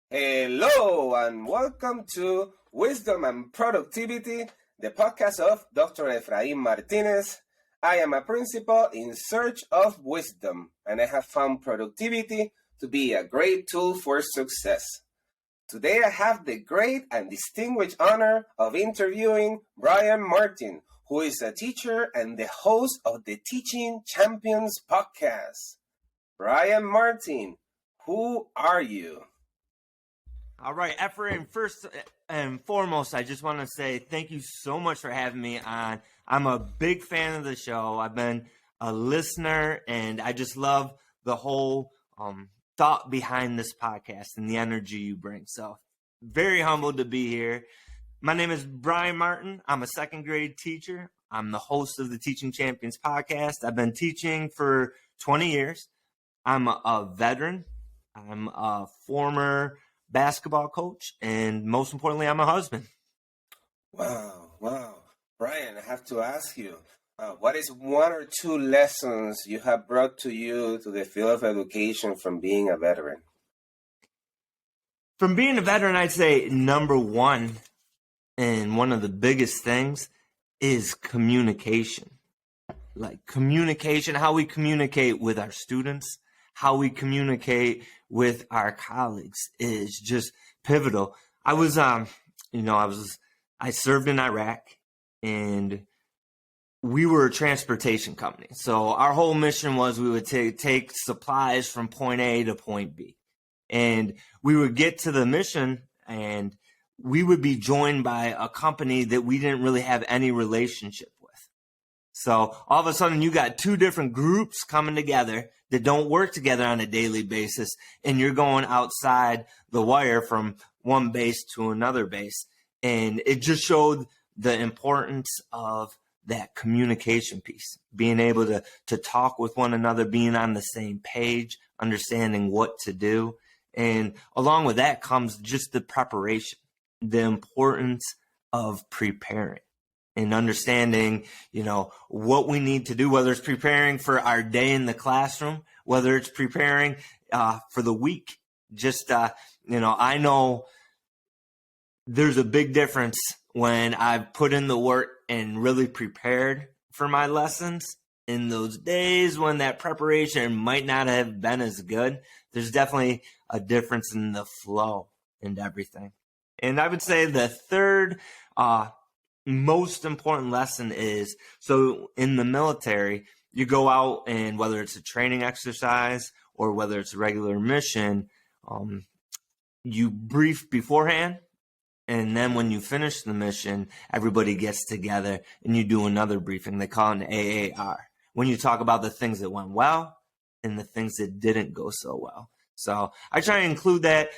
Hello and welcome to Wisdom and Productivity, the podcast of Dr. Efraín Martinez. I am a principal in search of wisdom, and I have found productivity to be a great tool for success. Today I have the great and distinguished honor of interviewing Brian Martin, who is a teacher and the host of the Teaching Champions podcast. Brian Martin, who are you? All right, Efrain, first and foremost, I just want to say thank you so much for having me on. I'm a big fan of the show. I've been a listener, and I just love the whole thought behind this podcast and the energy you bring. So very humbled to be here. My name is Brian Martin. I'm a second grade teacher. I'm the host of the Teaching Champions podcast. I've been teaching for 20 years. I'm a veteran. I'm a former basketball coach, and most importantly, I'm a husband. Wow. Brian, I have to ask you, what is one or two lessons you have brought to you to the field of education from being a veteran? From being a veteran, I'd say number one, and one of the biggest things, is communication. Like communication, how we communicate with our students, how we communicate with our colleagues is just pivotal. I served in Iraq, and we were a transportation company. So our whole mission was we would take supplies from point A to point B. And we would get to the mission, and we would be joined by a company that we didn't really have any relationship with. So all of a sudden you got two different groups coming together that don't work together on a daily basis, and you're going outside the wire from one base to another base. And it just showed the importance of that communication piece, being able to talk with one another, being on the same page, understanding what to do. And along with that comes just the preparation, the importance of preparing. And understanding, what we need to do, whether it's preparing for our day in the classroom, whether it's preparing for the week. Just, I know there's a big difference when I've put in the work and really prepared for my lessons. In those days when that preparation might not have been as good, there's definitely a difference in the flow and everything. And I would say the third most important lesson is, so in the military, you go out, and whether it's a training exercise or whether it's a regular mission, you brief beforehand. And then when you finish the mission, everybody gets together and you do another briefing. They call it an AAR. When you talk about the things that went well and the things that didn't go so well. So I try to include that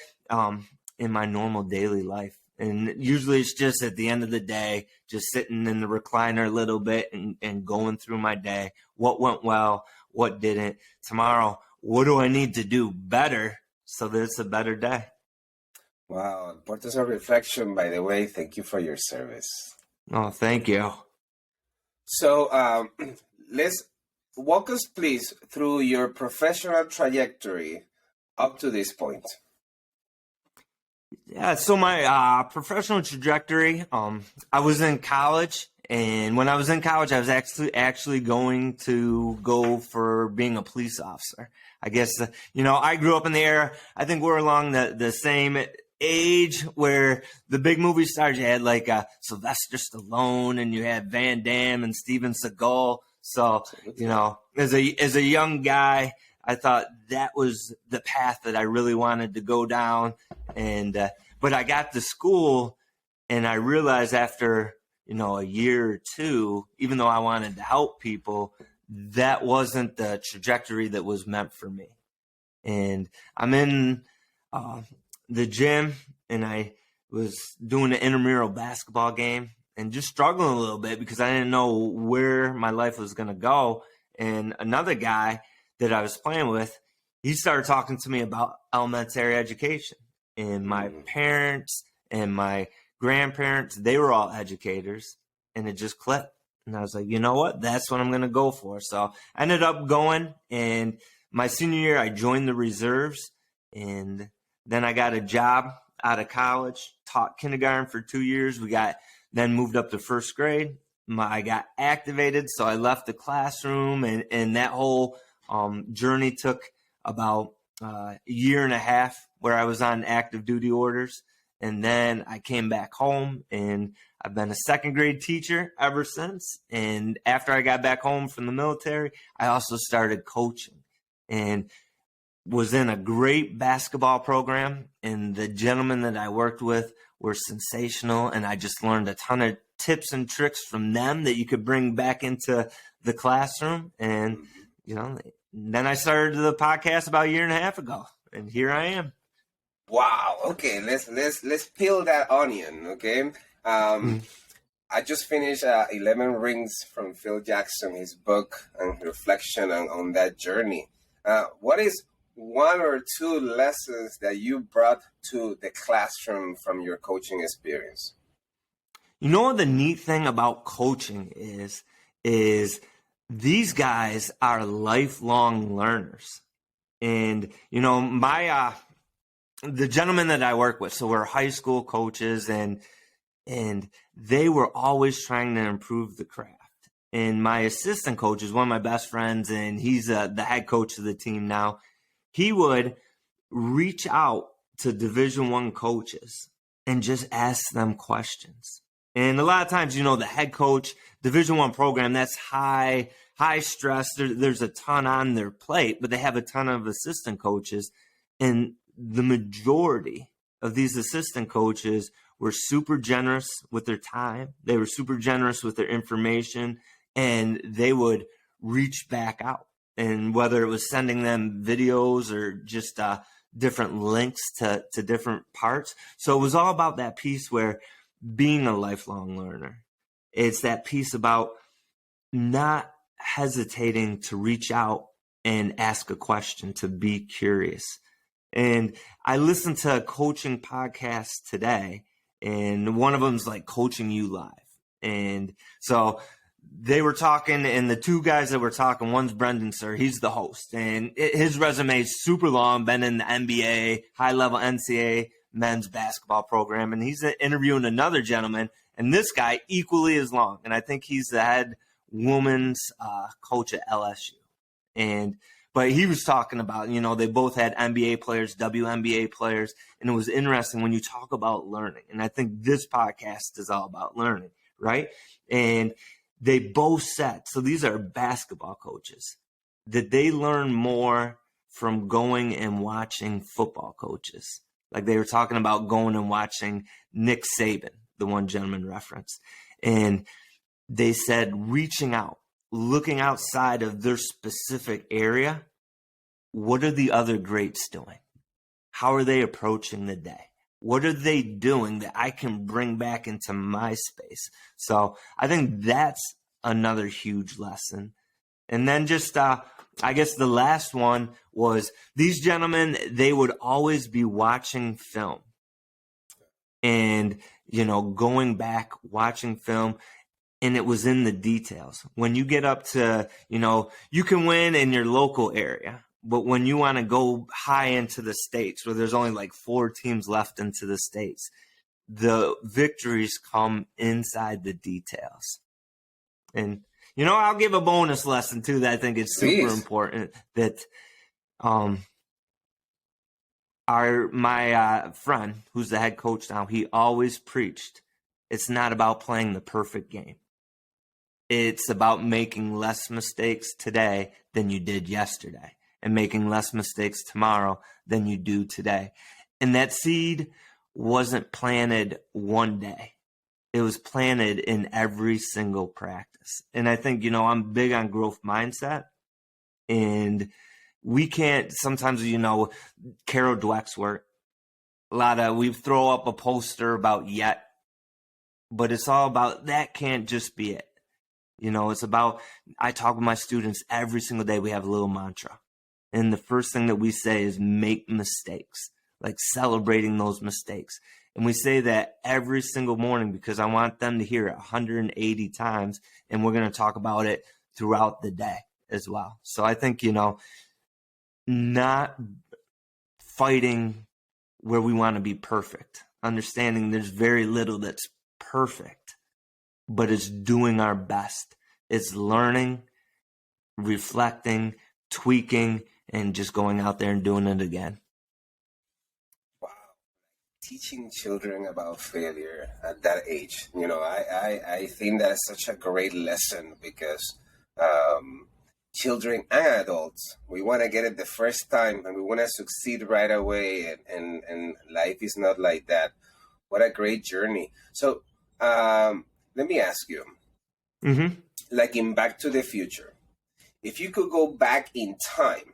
in my normal daily life. And usually it's just at the end of the day, just sitting in the recliner a little bit and going through my day. What went well? What didn't? Tomorrow, what do I need to do better so that it's a better day? Wow. Importance of reflection, by the way. Thank you for your service. Oh, thank you. So let's walk us, please, through your professional trajectory up to this point. Yeah, so my professional trajectory, I was in college, and when I was in college, I was actually going to go for being a police officer. I guess, I grew up in the era, I think we're along the same age where the big movie stars, you had like Sylvester Stallone, and you had Van Damme and Steven Seagal. So, as a young guy, I thought that was the path that I really wanted to go down. And but I got to school, and I realized after a year or two, even though I wanted to help people, that wasn't the trajectory that was meant for me. And I'm in the gym, and I was doing an intramural basketball game and just struggling a little bit because I didn't know where my life was going to go. And another guy that I was playing with, he started talking to me about elementary education. And my parents and my grandparents, they were all educators, and it just clicked. And I was like, you know what? That's what I'm going to go for. So I ended up going, and my senior year, I joined the reserves, and Then I got a job out of college, taught kindergarten for 2 years. Then moved up to first grade. I got activated, so I left the classroom, and that whole journey took about a year and a half where I was on active duty orders. And then I came back home, and I've been a second grade teacher ever since. And after I got back home from the military, I also started coaching and was in a great basketball program. And the gentlemen that I worked with were sensational. And I just learned a ton of tips and tricks from them that you could bring back into the classroom. And, then I started the podcast about a year and a half ago, and here I am. Wow. Okay, let's peel that onion. Okay. I just finished 11 Rings from Phil Jackson, his book and reflection on that journey. What is one or two lessons that you brought to the classroom from your coaching experience? The neat thing about coaching is these guys are lifelong learners. And, the gentlemen that I work with, so we're high school coaches, and they were always trying to improve the craft. And my assistant coach is one of my best friends, and he's the head coach of the team now. He would reach out to Division I coaches and just ask them questions. And a lot of times, the head coach, Division I program, that's high stress. There's a ton on their plate, but they have a ton of assistant coaches. And the majority of these assistant coaches were super generous with their time. They were super generous with their information, and they would reach back out. And whether it was sending them videos or just different links to different parts. So it was all about that piece where being a lifelong learner, it's that piece about not hesitating to reach out and ask a question, to be curious. And I listened to a coaching podcast today, and one of them's like Coaching You Live. And so they were talking, and the two guys that were talking, one's Brendan Sir, he's the host, and his resume is super long, been in the NBA, high-level NCAA men's basketball program, and he's interviewing another gentleman, and this guy equally as long, and I think he's the head women's coach at LSU. But he was talking about, they both had NBA players, WNBA players, and it was interesting when you talk about learning, and I think this podcast is all about learning, right? And they both said, so these are basketball coaches, that they learn more from going and watching football coaches. Like they were talking about going and watching Nick Saban, the one gentleman referenced. And they said reaching out, looking outside of their specific area. What are the other greats doing? How are they approaching the day? What are they doing that I can bring back into my space? So I think that's another huge lesson. And then just, I guess the last one was these gentlemen, they would always be watching film and, going back, watching film. And it was in the details. When you get up to, you can win in your local area. But when you want to go high into the states, where there's only like 4 teams left into the states, the victories come inside the details. And, I'll give a bonus lesson too that I think is super important. That my friend, who's the head coach now, he always preached, it's not about playing the perfect game. It's about making less mistakes today than you did yesterday, and making less mistakes tomorrow than you do today. And that seed wasn't planted one day. It was planted in every single practice. And I think, I'm big on growth mindset. And we can't, sometimes, Carol Dweck's work, we throw up a poster about yet, but it's all about, that can't just be it. It's about, I talk with my students every single day. We have a little mantra. And the first thing that we say is make mistakes, like celebrating those mistakes. And we say that every single morning because I want them to hear it 180 times. And we're going to talk about it throughout the day as well. So I think, not fighting where we want to be perfect, understanding there's very little that's perfect, but it's doing our best. It's learning, reflecting, tweaking, and just going out there and doing it again. Wow. Teaching children about failure at that age, I think that's such a great lesson because children and adults, we want to get it the first time and we want to succeed right away. And life is not like that. What a great journey. So let me ask you, like in Back to the Future, if you could go back in time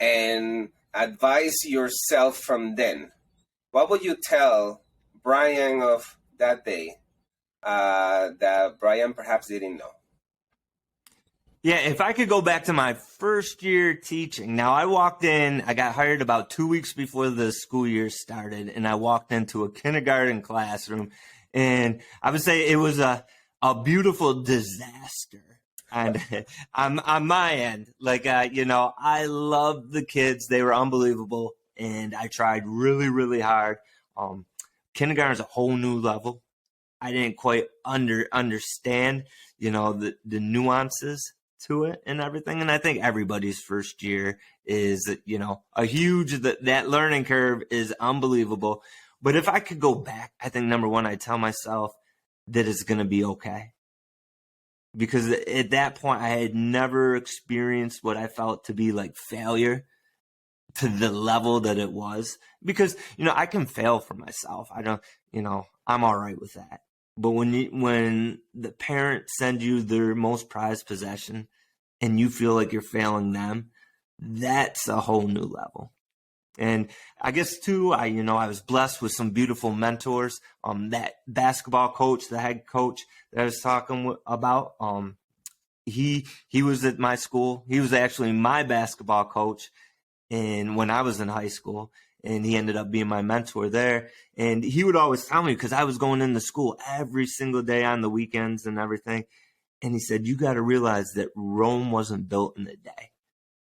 and advise yourself from then, what would you tell Brian of that day that Brian perhaps didn't know? Yeah, if I could go back to my first year teaching. Now, I walked in, I got hired about 2 weeks before the school year started, and I walked into a kindergarten classroom, and I would say it was a beautiful disaster. And on my end, like, I loved the kids. They were unbelievable, and I tried really, really hard. Kindergarten is a whole new level. I didn't quite understand, the nuances to it and everything. And I think everybody's first year is, a huge, that learning curve is unbelievable. But if I could go back, I think number one, I'd tell myself that it's going to be okay. Because at that point, I had never experienced what I felt to be like failure to the level that it was. Because, I can fail for myself. I don't, I'm all right with that. But when the parents send you their most prized possession and you feel like you're failing them, that's a whole new level. And I guess too, I was blessed with some beautiful mentors. That basketball coach, the head coach that I was talking about, he was at my school. He was actually my basketball coach, and when I was in high school. And he ended up being my mentor there. And he would always tell me, because I was going into school every single day on the weekends and everything. And he said, you got to realize that Rome wasn't built in a day.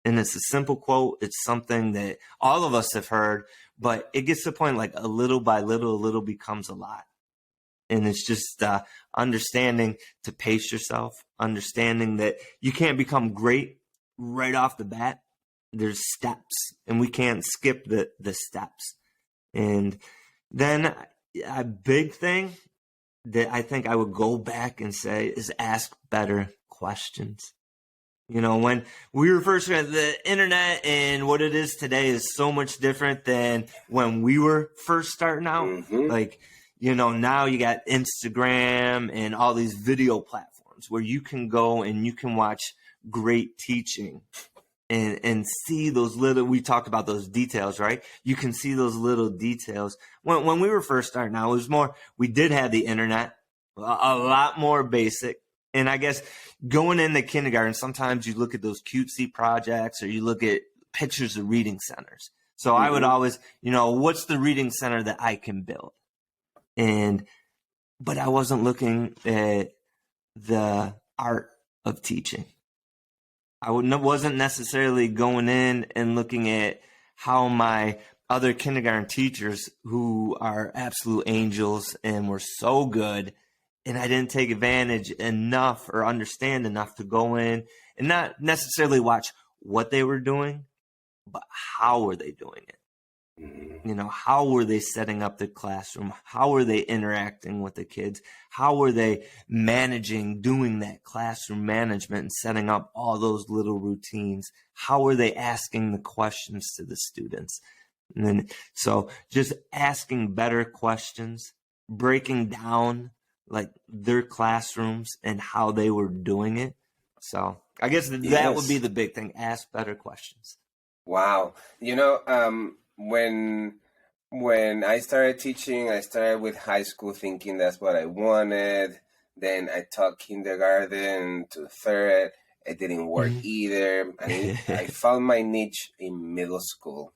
And it's a simple quote. It's something that all of us have heard, but it gets to the point like a little by little, a little becomes a lot. And it's just understanding to pace yourself, understanding that you can't become great right off the bat. There's steps, and we can't skip the steps. And then a big thing that I think I would go back and say is ask better questions. When we were first at the internet, and what it is today is so much different than when we were first starting out. Mm-hmm. Like, now you got Instagram and all these video platforms where you can go and you can watch great teaching. And see those little, we talked about those details, right? You can see those little details. When we were first starting out, it was more, we did have the internet, a lot more basic. And I guess going into kindergarten, sometimes you look at those cutesy projects or you look at pictures of reading centers. So I would always, what's the reading center that I can build? But I wasn't looking at the art of teaching. I wasn't necessarily going in and looking at how my other kindergarten teachers, who are absolute angels and were so good, and I didn't take advantage enough or understand enough to go in and not necessarily watch what they were doing, but how were they doing it? How were they setting up the classroom? How were they interacting with the kids? How were they doing that classroom management and setting up all those little routines? How were they asking the questions to the students? And then, so just asking better questions, breaking down like their classrooms and how they were doing it. So I guess that would be the big thing. Ask better questions. Wow. When I started teaching, I started with high school thinking that's what I wanted. Then I taught kindergarten to third. It didn't work either. I found my niche in middle school.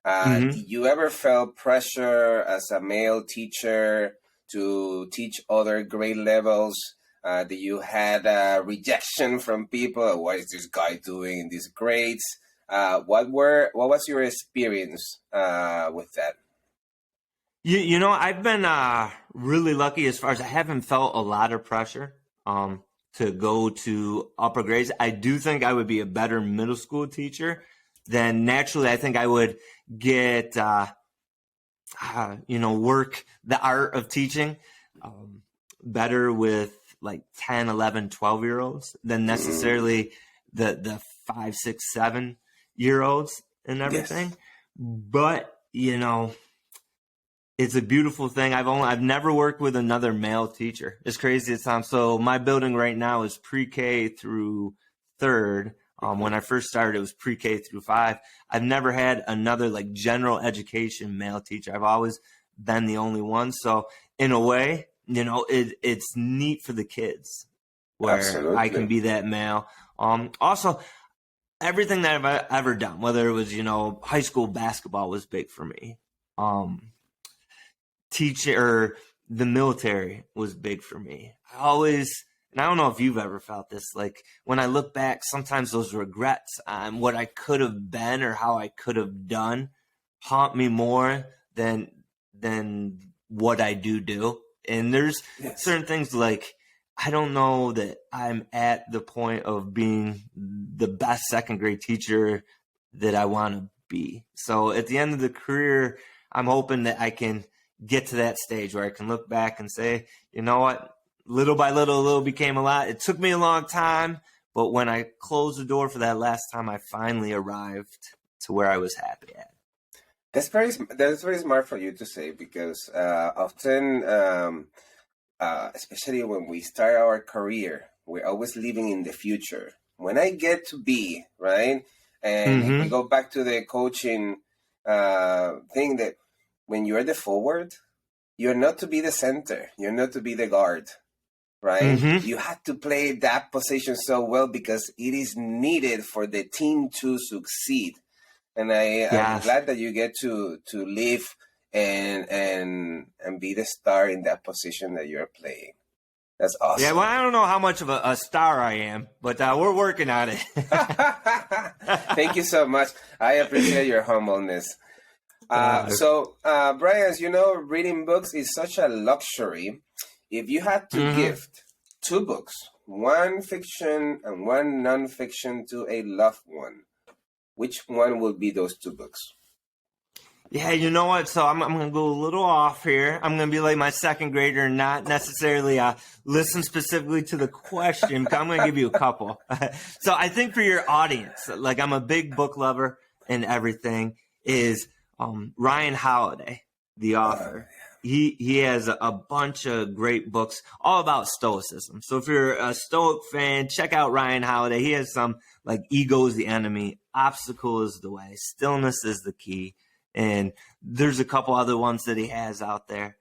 Did you ever felt pressure as a male teacher to teach other grade levels? Did you had rejection from people? What is this guy doing in these grades? What was your experience with that? You know, I've been really lucky as far as I haven't felt a lot of pressure to go to upper grades. I do think I would be a better middle school teacher. Then naturally, I think I would get, work the art of teaching better with like 10, 11, 12-year-olds than necessarily the 5, 6, 7-year-olds and everything. Yes. But, you know, it's a beautiful thing. I've never worked with another male teacher. It's crazy as time. So my building right now is pre-K through 3rd. When I first started, it was pre-K through 5. I've never had another like general education male teacher. I've always been the only one. So in a way, you know, it's neat for the kids where Absolutely. I can be that male. Also, everything that I've ever done, whether it was, you know, high school basketball was big for me. Teaching or the military was big for me. And I don't know if you've ever felt this, like when I look back, sometimes those regrets on what I could have been or how I could have done haunt me more than what I do. And there's certain things like, I don't know that I'm at the point of being the best second grade teacher that I want to be. So at the end of the career, I'm hoping that I can get to that stage where I can look back and say, you know what, little by little became a lot. It took me a long time, but when I closed the door for that last time, I finally arrived to where I was happy at. That's very smart for you to say, because often, especially when we start our career, we're always living in the future. When I get to be, right? And if we go back to the coaching thing, that when you're the forward, you're not to be the center. You're not to be the guard, right? You have to play that position so well because it is needed for the team to succeed. And I'm glad that you get to live and be the star in that position that you're playing. That's awesome. Yeah, well, I don't know how much of a star I am, but we're working on it. Thank you so much. I appreciate your humbleness. So, Brian, as you know, reading books is such a luxury. If you had to gift 2 books, one fiction and one nonfiction, to a loved one, which one would be those 2 books? Yeah, you know what? So I'm going to go a little off here. I'm going to be like my second grader and not necessarily listen specifically to the question. I'm going to give you a couple. So I think for your audience, like I'm a big book lover and everything, is Ryan Holiday, the author. He has a bunch of great books all about stoicism. So if you're a Stoic fan, check out Ryan Holiday. He has some like Ego is the Enemy, Obstacle is the Way, Stillness is the Key. And there's a couple other ones that he has out there.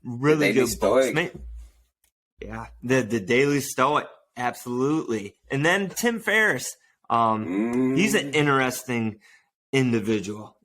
Really good books. Yeah, the Daily Stoic, absolutely. And then Tim Ferriss. He's an interesting individual.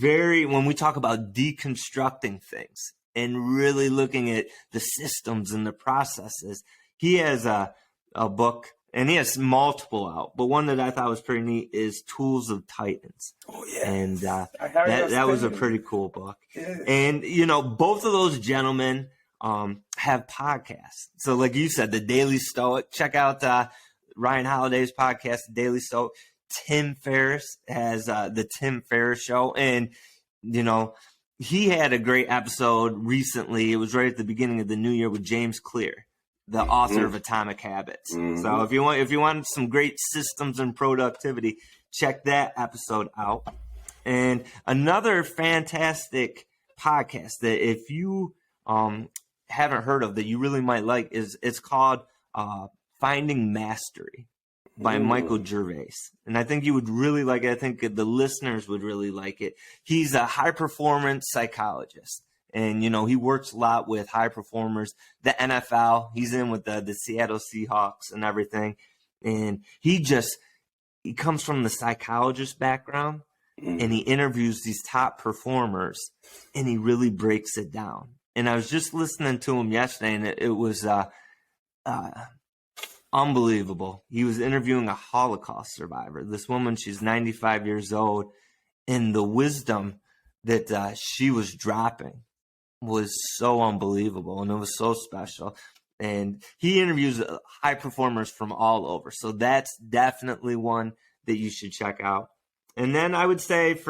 When we talk about deconstructing things and really looking at the systems and the processes, he has a book, and he has multiple out, but one that I thought was pretty neat is Tools of Titans. Oh yeah, and that was a pretty cool book. Yeah. And you know, both of those gentlemen have podcasts. So like you said, the Daily Stoic. Check out Ryan Holiday's podcast, The Daily Stoic. Tim Ferriss has the Tim Ferriss Show, and you know, he had a great episode recently. It was right at the beginning of the new year with James Clear, the author of Atomic Habits. So if you want some great systems and productivity, check that episode out. And another fantastic podcast that if you haven't heard of that you really might like it's called Finding Mastery by Michael Gervais. And I think you would really like it. I think the listeners would really like it. He's a high performance psychologist. And, you know, he works a lot with high performers, the NFL. He's in with the Seattle Seahawks and everything. And he comes from the psychologist background, and he interviews these top performers, and he really breaks it down. And I was just listening to him yesterday, and it was unbelievable. He was interviewing a Holocaust survivor. This woman, she's 95 years old, and the wisdom that she was dropping was so unbelievable, and it was so special. And he interviews high performers from all over. So that's definitely one that you should check out. And then I would say if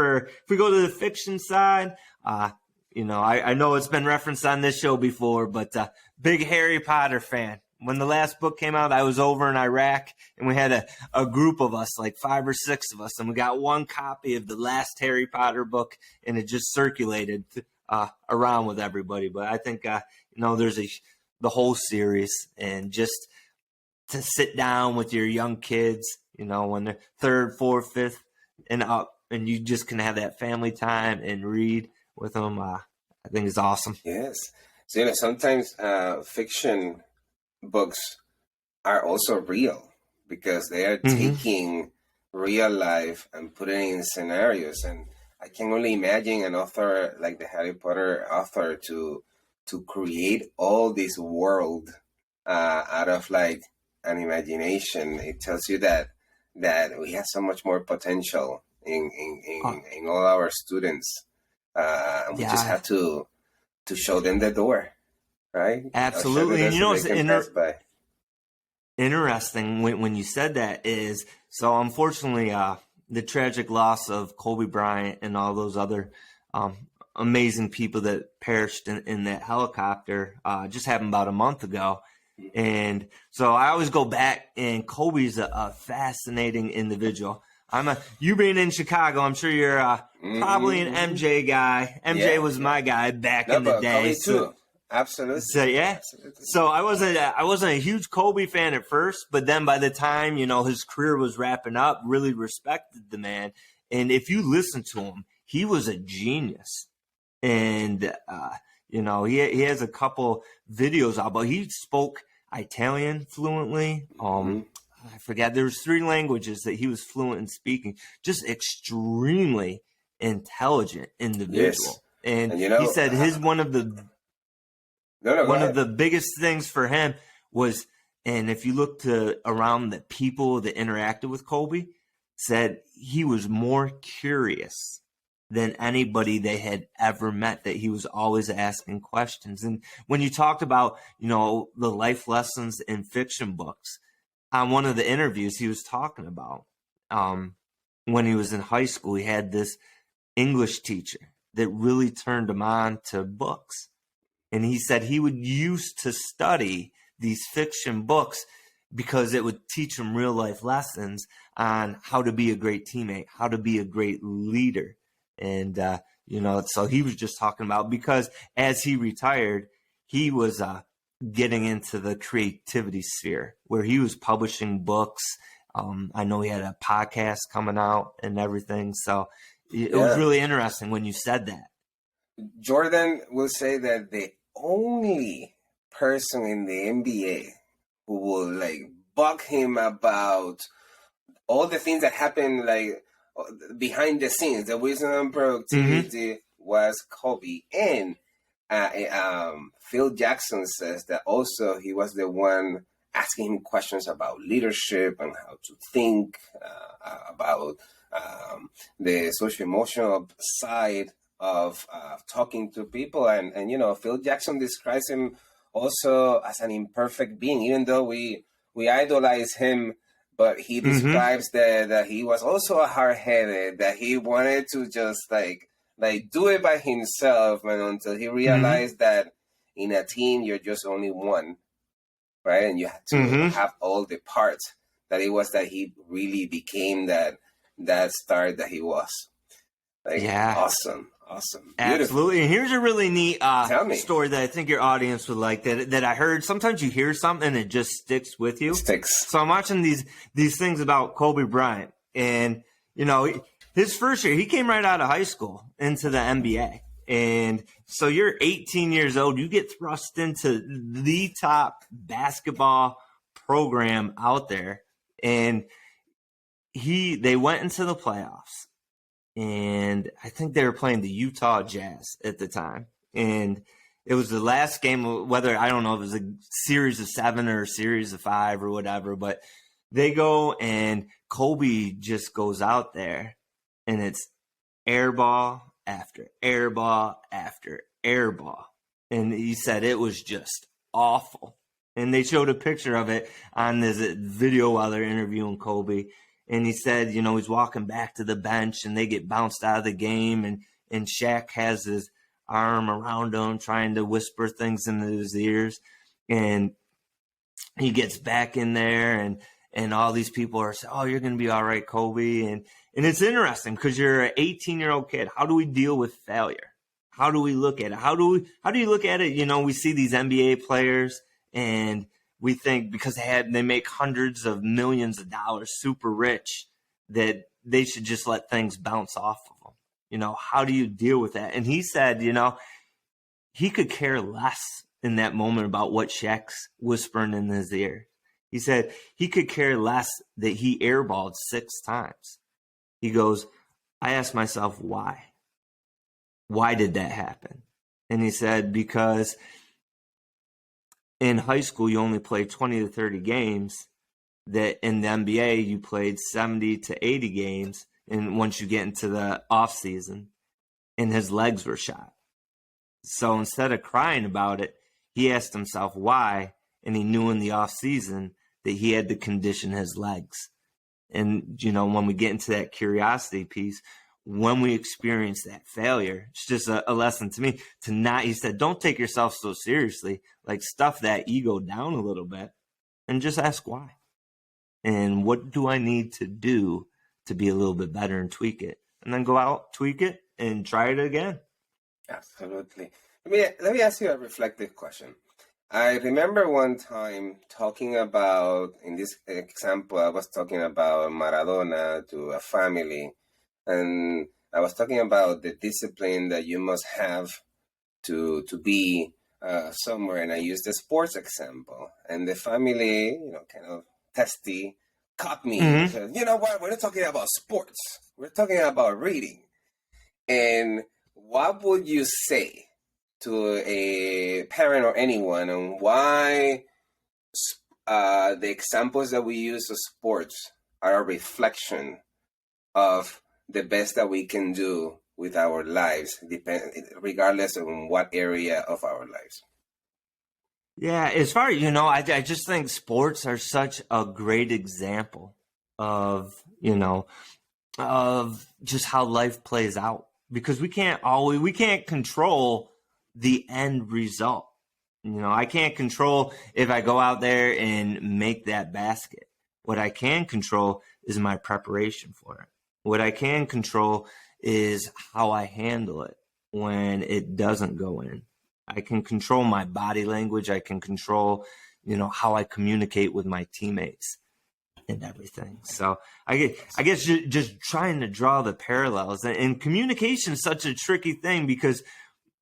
we go to the fiction side, I know it's been referenced on this show before, but big Harry Potter fan. When the last book came out, I was over in Iraq, and we had a group of us, like 5 or 6 of us, and we got one copy of the last Harry Potter book, and it just circulated around with everybody. But I think, there's the whole series, and just to sit down with your young kids, when they're 3rd, 4th, 5th, and up, and you just can have that family time and read with them. I think it's awesome. Yes. So, sometimes fiction books are also real because they are taking real life and putting it in scenarios. And I can only imagine an author like the Harry Potter author to create all this world out of like an imagination. It tells you that we have so much more potential in all our students. We just have to show them the door, right? Absolutely. And it's interesting when you said that is, so unfortunately, the tragic loss of Kobe Bryant and all those other amazing people that perished in that helicopter just happened about a month ago. And so I always go back, and Kobe's a fascinating individual. You being in Chicago, I'm sure you're probably an MJ guy. MJ was my guy back in the day. Kobe too. Absolutely. So yeah. Absolutely. So I wasn't a huge Kobe fan at first, but then by the time, his career was wrapping up, really respected the man. And if you listen to him, he was a genius. And he has a couple videos out, but he spoke Italian fluently. I forgot, there was 3 languages that he was fluent in speaking. Just extremely intelligent individual. Yes. And he said one of the biggest things for him was, and if you look around the people that interacted with Kobe, said he was more curious than anybody they had ever met, that he was always asking questions. And when you talked about, the life lessons in fiction books, on one of the interviews he was talking about, when he was in high school, he had this English teacher that really turned him on to books. And he said he would used to study these fiction books because it would teach him real life lessons on how to be a great teammate, how to be a great leader. And, so he was just talking about, because as he retired, he was getting into the creativity sphere where he was publishing books. I know he had a podcast coming out and everything. So it was really interesting when you said that. Jordan will say that the only person in the NBA who will like bug him about all the things that happen like behind the scenes, the wisdom and productivity, was Kobe. And Phil Jackson says that also he was the one asking him questions about leadership and how to think about the social emotional side of talking to people. And Phil Jackson describes him also as an imperfect being, even though we idolize him. But he describes that he was also hard-headed, that he wanted to just like do it by himself, and until he realized that in a team you're just only one, right? And you have to have all the parts. That it was that he really became that star that he was. Awesome. Absolutely. And here's a really neat story that I think your audience would like, that I heard. Sometimes you hear something and it just sticks with you. So I'm watching these things about Kobe Bryant, and his first year, he came right out of high school into the NBA. And so you're 18 years old, you get thrust into the top basketball program out there, and they went into the playoffs. And I think they were playing the Utah Jazz at the time. And It was the last game, whether, I don't know if it was a series of 7 or a series of 5 or whatever, but they go and Kobe just goes out there and it's air ball after air ball after air ball. And he said it was just awful. And they showed a picture of it on this video while they're interviewing Kobe. And he said, you know, he's walking back to the bench and they get bounced out of the game. And Shaq has his arm around him trying to whisper things into his ears. And he gets back in there and all these people are saying, oh, you're going to be all right, Kobe. And it's interesting because you're an 18-year-old kid. How do we deal with failure? How do we look at it? How do you look at it? You know, we see these NBA players and we think because they make hundreds of millions of dollars, super rich, that they should just let things bounce off of them. You know, how do you deal with that? And he said, you know, he could care less in that moment about what Shaq's whispering in his ear. He said he could care less that he airballed 6 times. He goes, I asked myself, why? Why did that happen? And he said, because in high school, you only played 20 to 30 games, that in the NBA, you played 70 to 80 games. And once you get into the off season, and his legs were shot. So instead of crying about it, he asked himself why. And he knew in the off season that he had to condition his legs. And, you know, when we get into that curiosity piece, when we experience that failure, it's just a lesson to me to not, he said, don't take yourself so seriously, like stuff that ego down a little bit and just ask why. And what do I need to do to be a little bit better and tweak it? And then go out, tweak it, and try it again. Absolutely. Let me ask you a reflective question. I remember one time talking about, in this example, I was talking about Maradona to a family, and I was talking about the discipline that you must have to be somewhere, and I used the sports example, and the family, you know, kind of testy, caught me. Mm-hmm. Said, you know what? We're not talking about sports. We're talking about reading. And what would you say to a parent or anyone on why the examples that we use of sports are a reflection of the best that we can do with our lives, regardless of what area of our lives? Yeah, as far as, you know, I just think sports are such a great example of, you know, of just how life plays out, because we can't control the end result. You know, I can't control if I go out there and make that basket. What I can control is my preparation for it. What I can control is how I handle it when it doesn't go in. I can control my body language. I can control, you know, how I communicate with my teammates and everything. So I guess just trying to draw the parallels. And communication is such a tricky thing because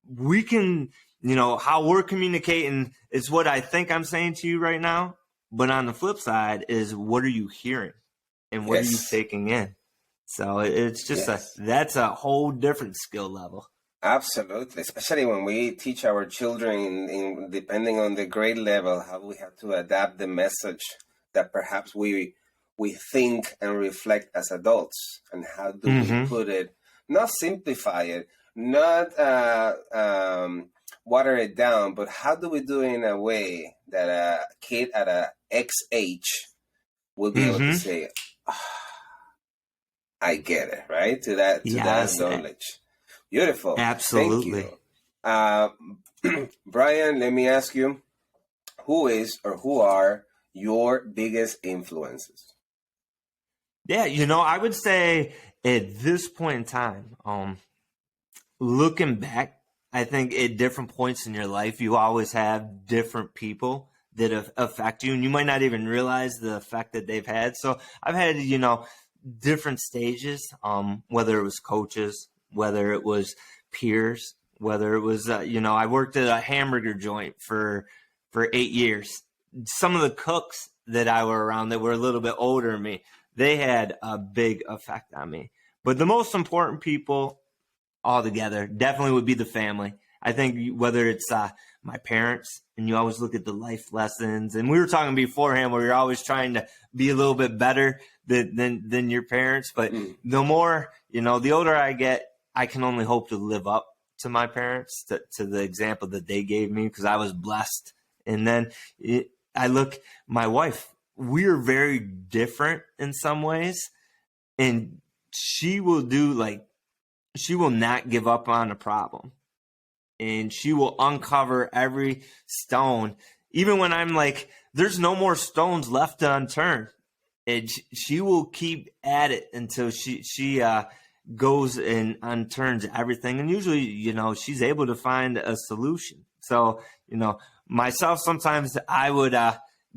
we can, you know, how we're communicating is what I think I'm saying to you right now. But on the flip side is, what are you hearing and what are you taking in? So it's just that's a whole different skill level. Absolutely, especially when we teach our children, in depending on the grade level, how we have to adapt the message that perhaps we think and reflect as adults, and how do we put it, not simplify it, not water it down, but how do we do it in a way that a kid at a X age will be able to say, I get it, right? To that knowledge. Beautiful. Absolutely. Thank you. Brian, let me ask you, who are your biggest influences? Yeah, you know, I would say at this point in time, looking back, I think at different points in your life, you always have different people that affect you, and you might not even realize the effect that they've had. So I've had, you know, different stages, whether it was coaches, whether it was peers, whether it was, you know, I worked at a hamburger joint for 8 years. Some of the cooks that I were around that were a little bit older than me, they had a big effect on me. But the most important people altogether definitely would be the family. I think whether it's my parents, and you always look at the life lessons, and we were talking beforehand where you're always trying to be a little bit better than your parents. But the more, the older I get, I can only hope to live up to my parents, to the example that they gave me, because I was blessed. And then I look, my wife, we're very different in some ways, and she will not give up on a problem, and she will uncover every stone, even when I'm like, there's no more stones left unturned, and she will keep at it until she goes and unturns everything. And usually, she's able to find a solution. So, myself, sometimes I would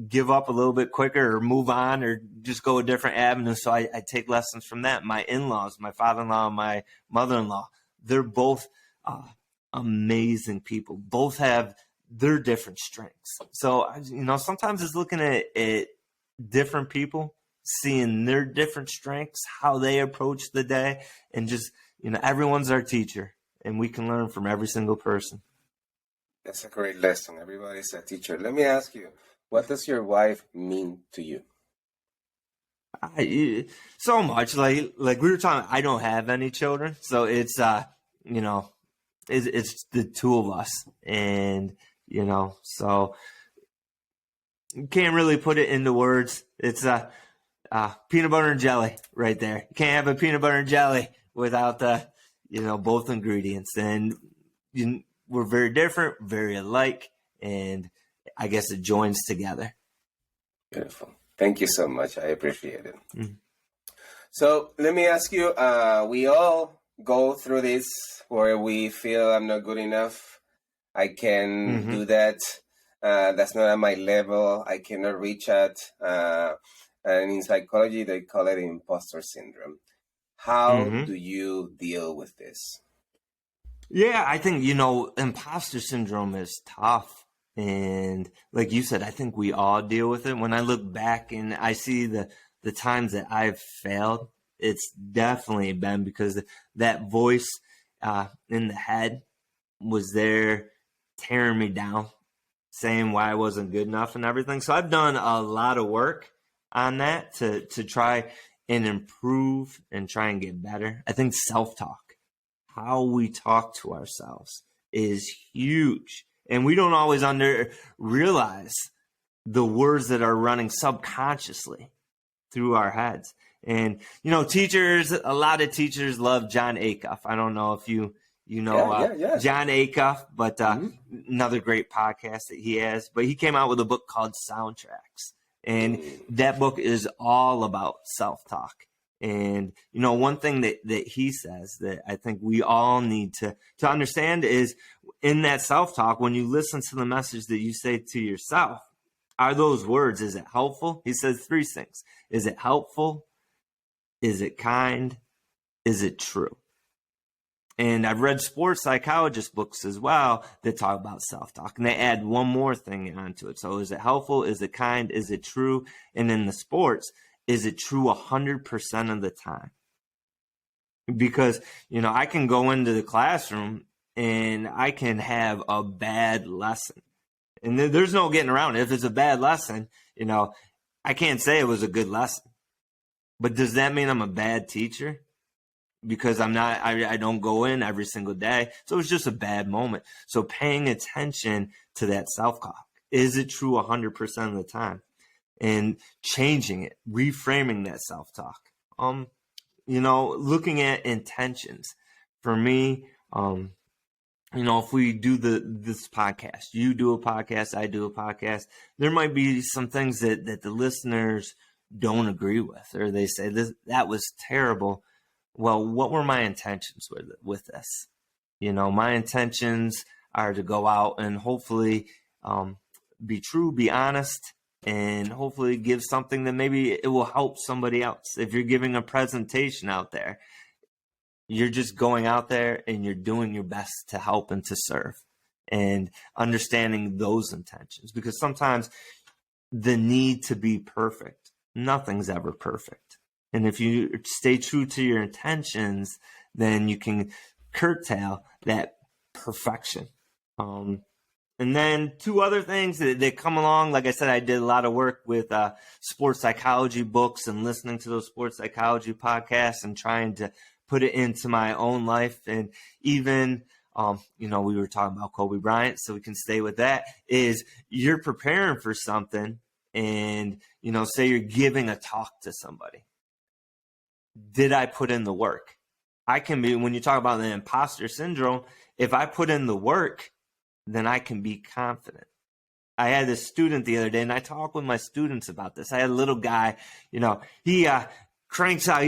give up a little bit quicker or move on or just go a different avenue. So I take lessons from that. My in-laws, my father-in-law, and my mother-in-law, they're both amazing people. Both have their different strengths. So, sometimes it's looking at different people, seeing their different strengths, how they approach the day, and just, everyone's our teacher, and we can learn from every single person. That's a great lesson. Everybody's a teacher. Let me ask you, what does your wife mean to you? So much. Like we were talking, I don't have any children, so it's it's the two of us, and so you can't really put it into words. It's peanut butter and jelly right there. You can't have a peanut butter and jelly without the both ingredients, and we're very different, very alike, and I guess it joins together. Beautiful. Thank you so much. I appreciate it. Mm-hmm. So let me ask you, we all go through this where we feel I'm not good enough. I can do that. That's not at my level. I cannot reach it. And in psychology, they call it imposter syndrome. How do you deal with this? Yeah, I think, imposter syndrome is tough. And like you said, I think we all deal with it. When I look back and I see the times that I've failed, it's definitely been because that voice in the head was there tearing me down, saying why I wasn't good enough and everything. So I've done a lot of work on that to try and improve and try and get better. I think self-talk, how we talk to ourselves, is huge. And we don't always realize the words that are running subconsciously through our heads. And, teachers, a lot of teachers love Jon Acuff. I don't know if you know Jon Acuff, but another great podcast that he has. But he came out with a book called Soundtracks. And that book is all about self-talk. And, one thing that he says that I think we all need to understand is, in that self-talk, when you listen to the message that you say to yourself, are those words, is it helpful? He says 3 things. Is it helpful? Is it kind? Is it true? And I've read sports psychologist books as well that talk about self-talk, and they add one more thing onto it. So is it helpful? Is it kind? Is it true? And in the sports, is it true 100% of the time? Because, I can go into the classroom and I can have a bad lesson. And there's no getting around it. If it's a bad lesson, I can't say it was a good lesson. But does that mean I'm a bad teacher? Because I don't go in every single day. So it's just a bad moment. So paying attention to that self-talk. Is it true 100% of the time? And changing it, reframing that self-talk. Looking at intentions. For me, if we do this podcast, you do a podcast, I do a podcast, there might be some things that the listeners don't agree with, or they say that was terrible. Well, what were my intentions with this? My intentions are to go out and hopefully be true, be honest, and hopefully give something that maybe it will help somebody else. If you're giving a presentation out there, you're just going out there and you're doing your best to help and to serve, and understanding those intentions. Because sometimes the need to be perfect, nothing's ever perfect. And if you stay true to your intentions, then you can curtail that perfection. And then two other things that come along. Like I said, I did a lot of work with sports psychology books and listening to those sports psychology podcasts and trying to put it into my own life. And even, we were talking about Kobe Bryant, so we can stay with that, is you're preparing for something and, say you're giving a talk to somebody. Did I put in the work? When you talk about the imposter syndrome, if I put in the work, then I can be confident. I had this student the other day, and I talk with my students about this. I had a little guy, he cranks out.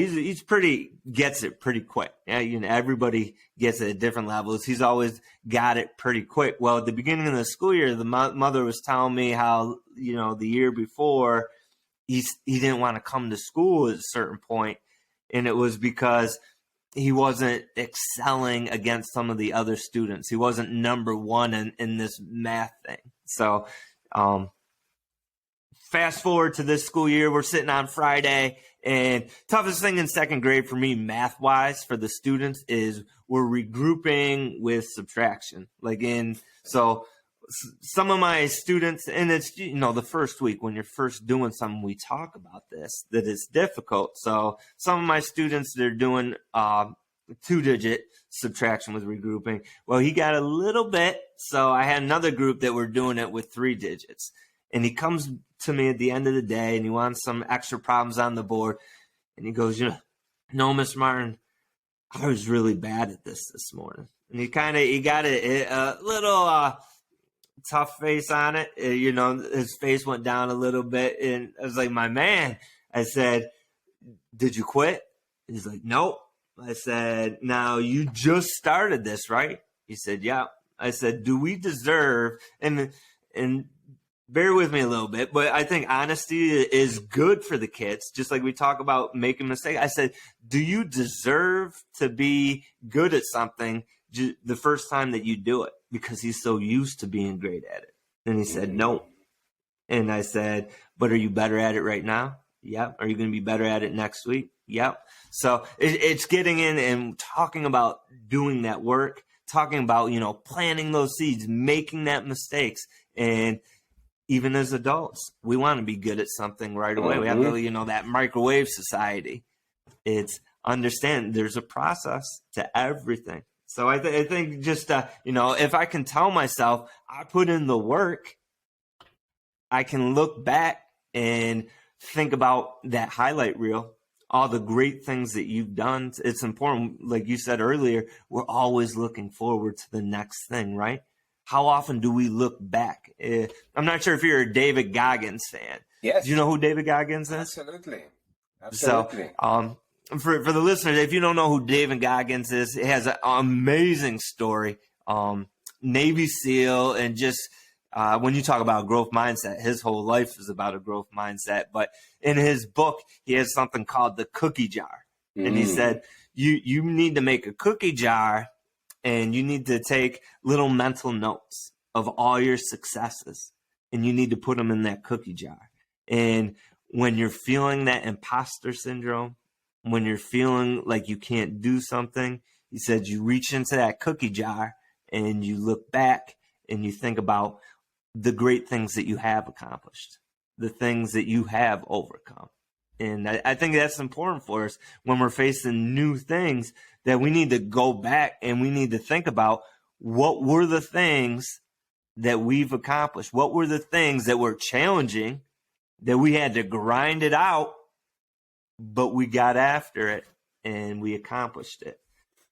Gets it pretty quick. Everybody gets it at different levels. He's always got it pretty quick. Well, at the beginning of the school year, the mother was telling me how, the year before, he didn't want to come to school at a certain point, and it was because he wasn't excelling against some of the other students. He wasn't number one in this math thing. So fast forward to this school year, we're sitting on Friday, and toughest thing in second grade for me, math-wise, for the students, is we're regrouping with subtraction. So some of my students, and it's, the first week when you're first doing something, we talk about this, that it's difficult. So some of my students, they're doing 2-digit subtraction with regrouping. Well, he got a little bit. So I had another group that were doing it with 3 digits. And he comes to me at the end of the day and he wants some extra problems on the board. And he goes, no, Miss Martin, I was really bad at this morning. And he got a little tough face on it. His face went down a little bit. And I was like, my man, I said, did you quit? He's like, nope. I said, now you just started this, right? He said, yeah. I said, do we deserve, and bear with me a little bit, but I think honesty is good for the kids, just like we talk about making mistakes. I said, do you deserve to be good at something the first time that you do it? Because he's so used to being great at it. And he said, no. And I said, but are you better at it right now? Yep. Are you going to be better at it next week? Yep. So it's getting in and talking about doing that work, talking about, planting those seeds, making that mistakes. And even as adults, we want to be good at something right away. We have to, that microwave society. It's understand there's a process to everything. So I think just, if I can tell myself I put in the work, I can look back and think about that highlight reel, all the great things that you've done. It's important. Like you said earlier, we're always looking forward to the next thing, right? How often do we look back? I'm not sure if you're a David Goggins fan. Yes. Do you know who David Goggins is? Absolutely. So, for the listeners, if you don't know who David Goggins is, he has an amazing story. Navy SEAL, and just when you talk about growth mindset, his whole life is about a growth mindset. But in his book, he has something called the cookie jar. And he said, you need to make a cookie jar, and you need to take little mental notes of all your successes, and you need to put them in that cookie jar. And when you're feeling that imposter syndrome, when you're feeling like you can't do something, he said, you reach into that cookie jar and you look back and you think about the great things that you have accomplished, the things that you have overcome. And I think that's important for us when we're facing new things, that we need to go back and we need to think about what were the things that we've accomplished? What were the things that were challenging, that we had to grind it out, but we got after it and we accomplished it?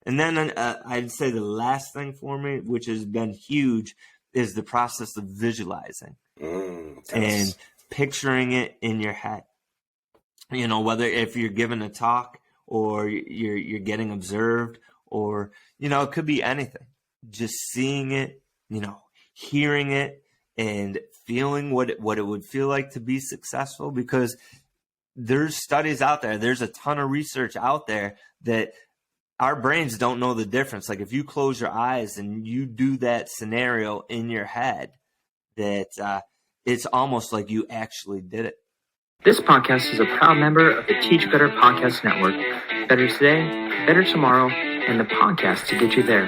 And then I'd say the last thing for me, which has been huge, is the process of visualizing and picturing it in your head. Whether if you're giving a talk or you're getting observed, or, it could be anything. Just seeing it, hearing it and feeling what it would feel like to be successful, because there's studies out there. There's a ton of research out there that our brains don't know the difference. Like if you close your eyes and you do that scenario in your head, that it's almost like you actually did it. This podcast is a proud member of the Teach Better Podcast Network. Better today, better tomorrow, and the podcast to get you there.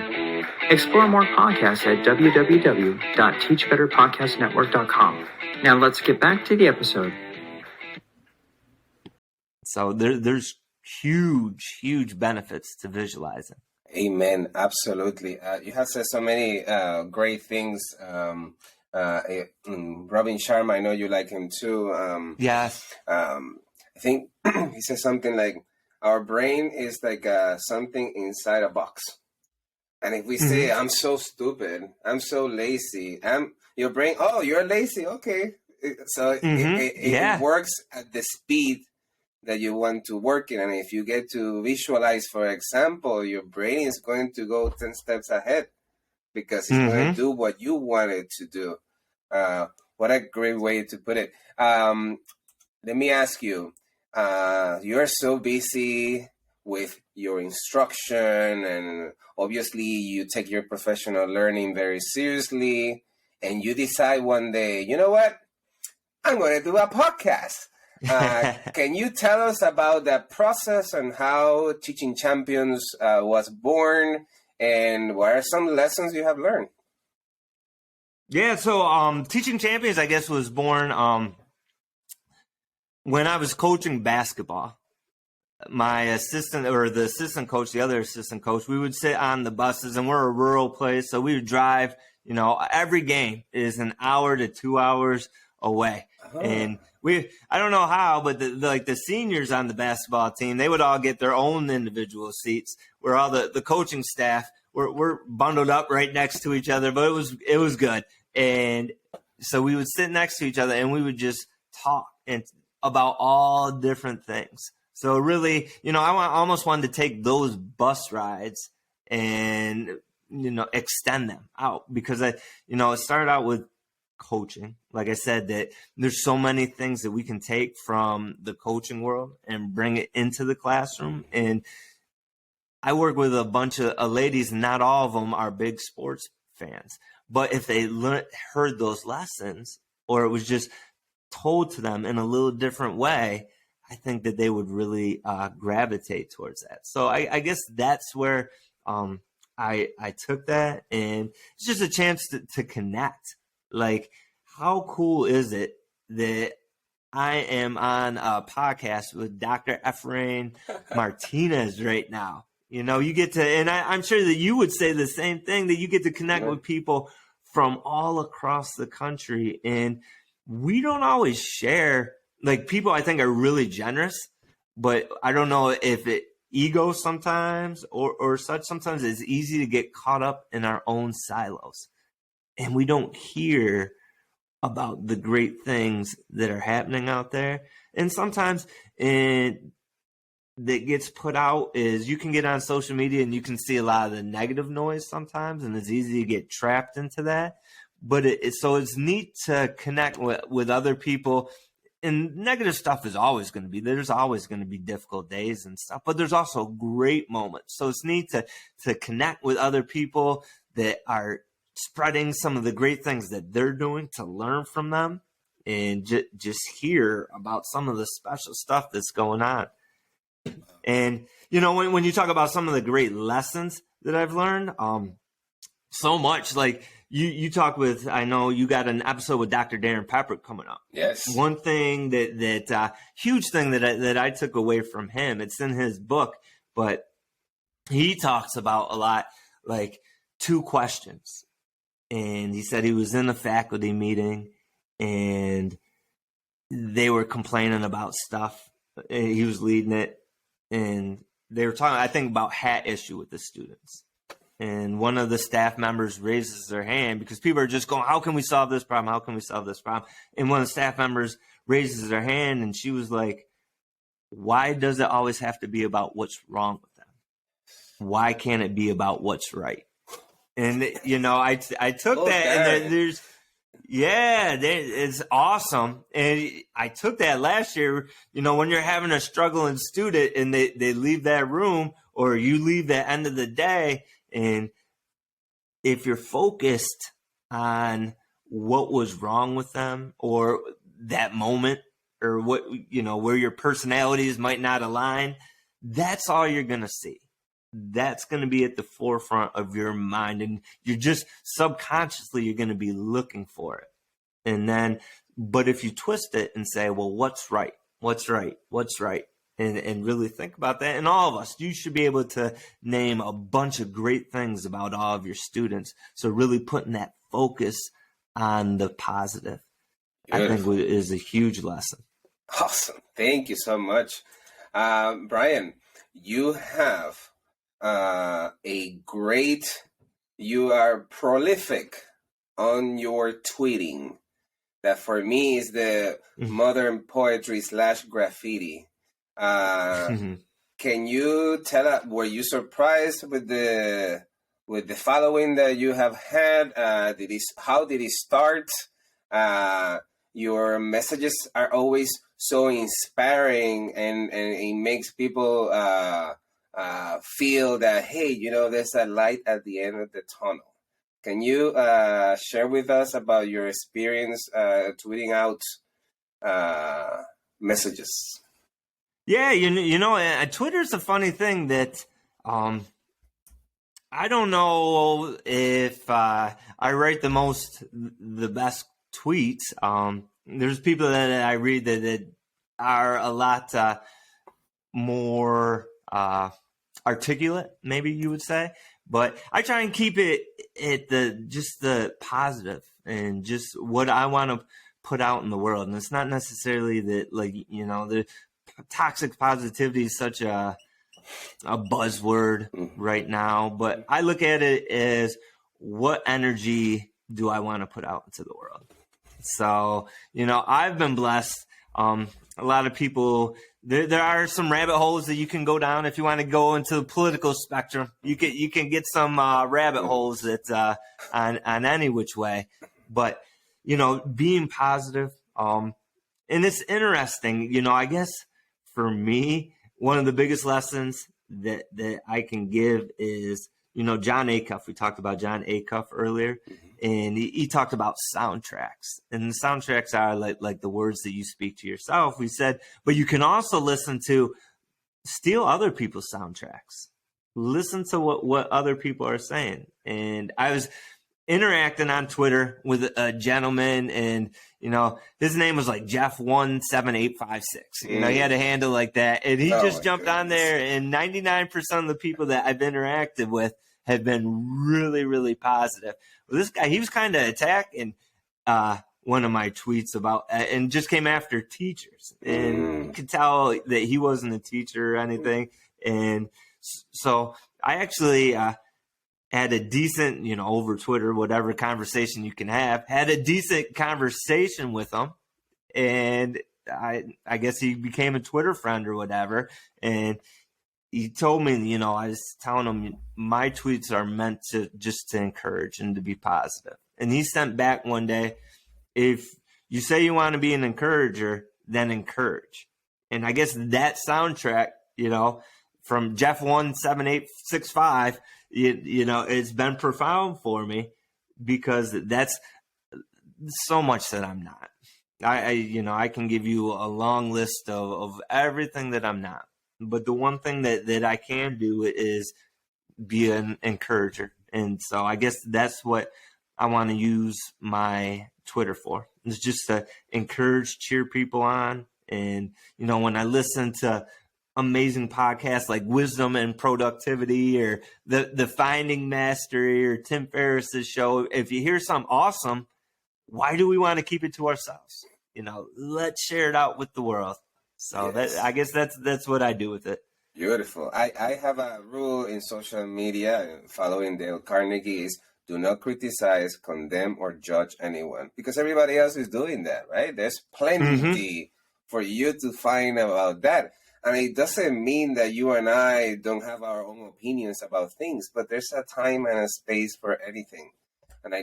Explore more podcasts at www.teachbetterpodcastnetwork.com. Now let's get back to the episode. So there's huge benefits to visualizing. Amen. Absolutely. You have said so many great things. Robin Sharma, I know you like him too. Yes. I think he says something like, our brain is like something inside a box. And if we say, I'm so stupid, I'm so lazy, your brain, oh, you're lazy. Okay. So it works at the speed that you want to work in. And if you get to visualize, for example, your brain is going to go 10 steps ahead because it's going to do what you want it to do. What a great way to put it. Let me ask you, you're so busy with your instruction, and obviously you take your professional learning very seriously, and you decide one day, you know what? I'm going to do a podcast. Can you tell us about that process and how Teaching Champions was born, and what are some lessons you have learned? Yeah, so Teaching Champions, I guess, was born when I was coaching basketball. My assistant, or the assistant coach, the other assistant coach, we would sit on the buses, and we're a rural place, so we would drive. You know, every game is an hour to 2 hours away. And I don't know how, but the seniors on the basketball team, they would all get their own individual seats, where all the coaching staff we're bundled up right next to each other. But it was good. And so we would sit next to each other, and we would just talk about all different things. So really, you know, I almost wanted to take those bus rides and, you know, extend them out, because it started out with coaching. Like I said, that there's so many things that we can take from the coaching world and bring it into the classroom. And I work with a bunch of ladies, and not all of them are big sports fans. But if they heard those lessons, or it was just told to them in a little different way, I think that they would really gravitate towards that. So I guess that's where I took that, and it's just a chance to connect. Like, how cool is it that I am on a podcast with Dr. Efrain Martinez right now? You know, you get to, and I'm sure that you would say the same thing, that you get to connect with people from all across the country. And we don't always share. Like, people, I think, are really generous, but I don't know if ego sometimes or such. Sometimes it's easy to get caught up in our own silos, and we don't hear about the great things that are happening out there. And sometimes that gets put out is, you can get on social media and you can see a lot of the negative noise sometimes, and it's easy to get trapped into that. But it's neat to connect with other people. And negative stuff is always going to be, there's always going to be difficult days and stuff, but there's also great moments. So it's neat to connect with other people that are spreading some of the great things that they're doing, to learn from them, and just hear about some of the special stuff that's going on. And, you know, when you talk about some of the great lessons that I've learned, so much, like, You talk with, I know you got an episode with Dr. Darren Pepper coming up. Yes. One thing that huge thing that I took away from him, it's in his book, but he talks about a lot, like 2 questions. And he said he was in a faculty meeting, and they were complaining about stuff. He was leading it, and they were talking, I think, about hat issue with the students. And one of the staff members raises their hand, because people are just going, how can we solve this problem? How can we solve this problem? And one of the staff members raises their hand, and she was like, why does it always have to be about what's wrong with them? Why can't it be about what's right? And, you know, I took that, and it's awesome. And I took that last year, you know, when you're having a struggling student and they leave that room, or you leave the end of the day, and if you're focused on what was wrong with them, or that moment, or what, you know, where your personalities might not align, that's all you're going to see. that's going to be at the forefront of your mind, and you're just subconsciously, you're going to be looking for it. And then, but if you twist it and say, well, what's right? What's right? What's right? And really think about that. And all of us, you should be able to name a bunch of great things about all of your students. So really putting that focus on the positive, Beautiful. I think, is a huge lesson. Awesome. Thank you so much. Brian, you have you are prolific on your tweeting. That for me is the modern poetry / graffiti. Can you tell us, were you surprised with the following that you have had? How did it start? Your messages are always so inspiring, and it makes people feel that, hey, there's a light at the end of the tunnel. Can you share with us about your experience tweeting out messages? Yeah, Twitter's a funny thing that I don't know if I write the best tweets. There's people that I read that are a lot more articulate, maybe you would say. But I try and keep it at the positive and just what I want to put out in the world. And it's not necessarily that, the toxic positivity is such a buzzword right now, but I look at it as, what energy do I want to put out into the world? So, I've been blessed. A lot of people, there are some rabbit holes that you can go down if you want to go into the political spectrum. You can get some rabbit holes that on any which way. But being positive, and it's interesting. I guess for me, one of the biggest lessons that I can give is, Jon Acuff. We talked about Jon Acuff earlier. And he talked about soundtracks, and the soundtracks are like the words that you speak to yourself. We said, but you can also steal other people's soundtracks. Listen to what other people are saying. And I was interacting on Twitter with a gentleman, and his name was like Jeff17856. He had a handle like that, and he just jumped on there. And 99% of the people that I've interacted with have been really, really positive. Well, this guy, he was kind of attacking one of my tweets about, and just came after teachers. And you could tell that he wasn't a teacher or anything. And so I actually had a decent, over Twitter, whatever conversation you can have, had a decent conversation with him. And I guess he became a Twitter friend or whatever. And he told me, I was telling him my tweets are meant to encourage and to be positive. And he sent back one day, if you say you want to be an encourager, then encourage. And I guess that soundtrack, from Jeff17865, it's been profound for me, because that's so much that I'm not. I can give you a long list of everything that I'm not. But the one thing that I can do is be an encourager. And so I guess that's what I want to use my Twitter for. It's just to encourage, cheer people on. And, when I listen to amazing podcasts like Wisdom and Productivity, or the Finding Mastery, or Tim Ferriss's show, if you hear something awesome, why do we want to keep it to ourselves? Let's share it out with the world. So yes. I guess that's what I do with it. Beautiful. I have a rule in social media, following Dale Carnegie, is do not criticize, condemn, or judge anyone, because everybody else is doing that, right? There's plenty for you to find about that. And it doesn't mean that you and I don't have our own opinions about things, but there's a time and a space for anything. And I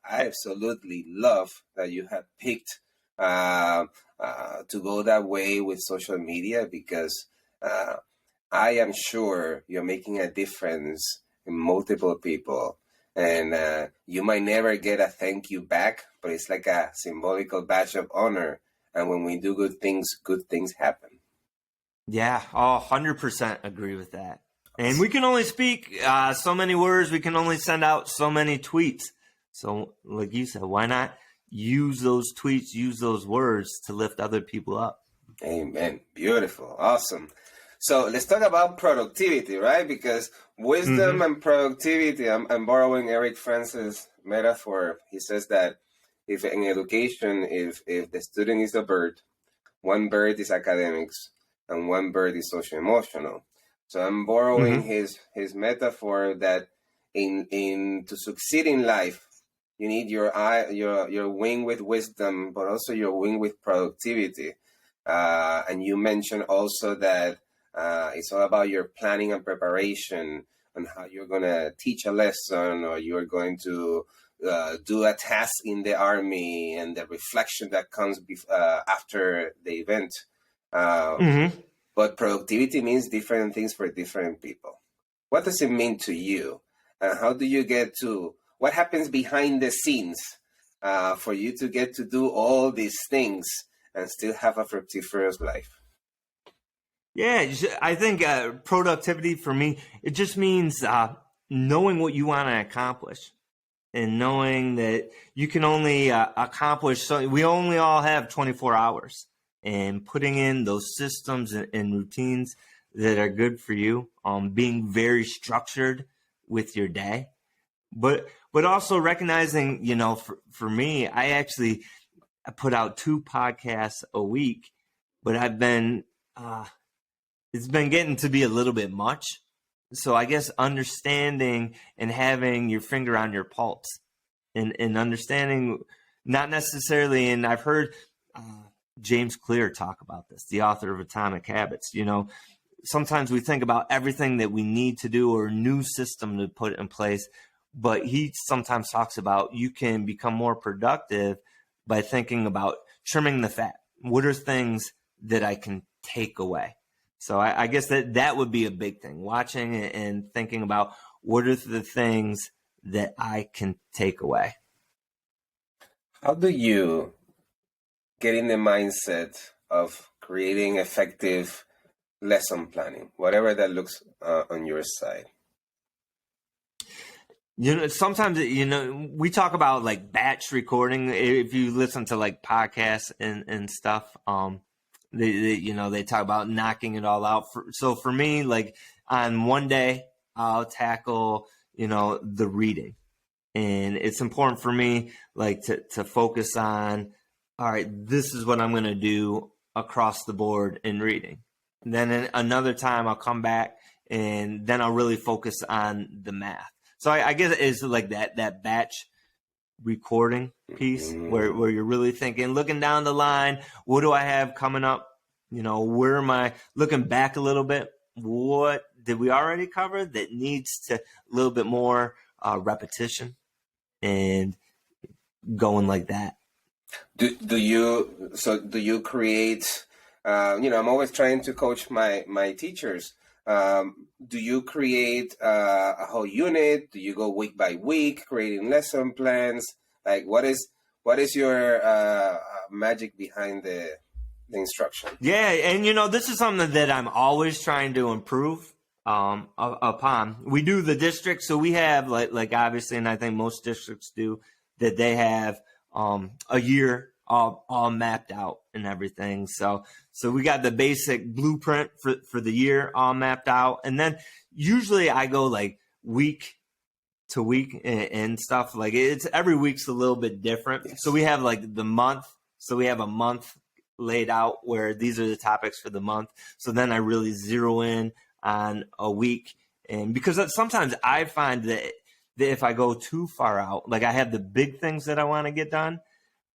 absolutely love that you have picked to go that way with social media, because I am sure you're making a difference in multiple people. And you might never get a thank you back, but it's like a symbolical badge of honor. And when we do good things happen. Yeah, 100% agree with that. And we can only speak so many words. We can only send out so many tweets. So, like you said, why not use those tweets, use those words to lift other people up? Amen. Beautiful. Awesome. So let's talk about productivity, right? Because wisdom and productivity, I'm borrowing Eric Francis' metaphor. He says that if in education, if the student is a bird, one bird is academics and one bird is social emotional. So I'm borrowing his metaphor that in to succeed in life, you need your wing with wisdom, but also your wing with productivity. And you mentioned also that it's all about your planning and preparation on how you're going to teach a lesson or you're going to do a task in the army and the reflection that comes after the event. But productivity means different things for different people. What does it mean to you? And how do you get to, what happens behind the scenes for you to get to do all these things and still have a fructiferous life? Yeah, I think productivity for me, it just means knowing what you want to accomplish and knowing that you can only accomplish, so we only all have 24 hours, and putting in those systems and routines that are good for you, being very structured with your day, but also recognizing, for me, I put out 2 podcasts a week, but I've been, it's been getting to be a little bit much. So I guess understanding and having your finger on your pulse and understanding, not necessarily, and I've heard James Clear talk about this, the author of Atomic Habits. Sometimes we think about everything that we need to do or a new system to put in place, but he sometimes talks about you can become more productive by thinking about trimming the fat. What are things that I can take away? So I guess that would be a big thing, watching and thinking about what are the things that I can take away. How do you get in the mindset of creating effective lesson planning, whatever that looks on your side? Sometimes, we talk about like batch recording. If you listen to like podcasts and stuff, they talk about knocking it all out. So for me, like on one day, I'll tackle, the reading. And it's important for me, like to focus on, all right, this is what I'm going to do across the board in reading. And then another time I'll come back and then I'll really focus on the math. So I guess it's like that batch recording piece where you're really thinking, looking down the line, what do I have coming up? Where am I looking back a little bit? What did we already cover that needs to a little bit more repetition and going like that? Do you create, I'm always trying to coach my teachers. Do you create a whole unit? Do you go week by week creating lesson plans? Like what is your magic behind the instruction? Yeah, and this is something that I'm always trying to improve upon. We do the district, so we have like obviously, and I think most districts do, that they have a year all mapped out and everything. So we got the basic blueprint for the year all mapped out. And then usually I go like week to week and stuff. Like it's every week's a little bit different. Yes. So we have like the month. So we have a month laid out where these are the topics for the month. So then I really zero in on a week. And because sometimes I find that if I go too far out, like I have the big things that I want to get done,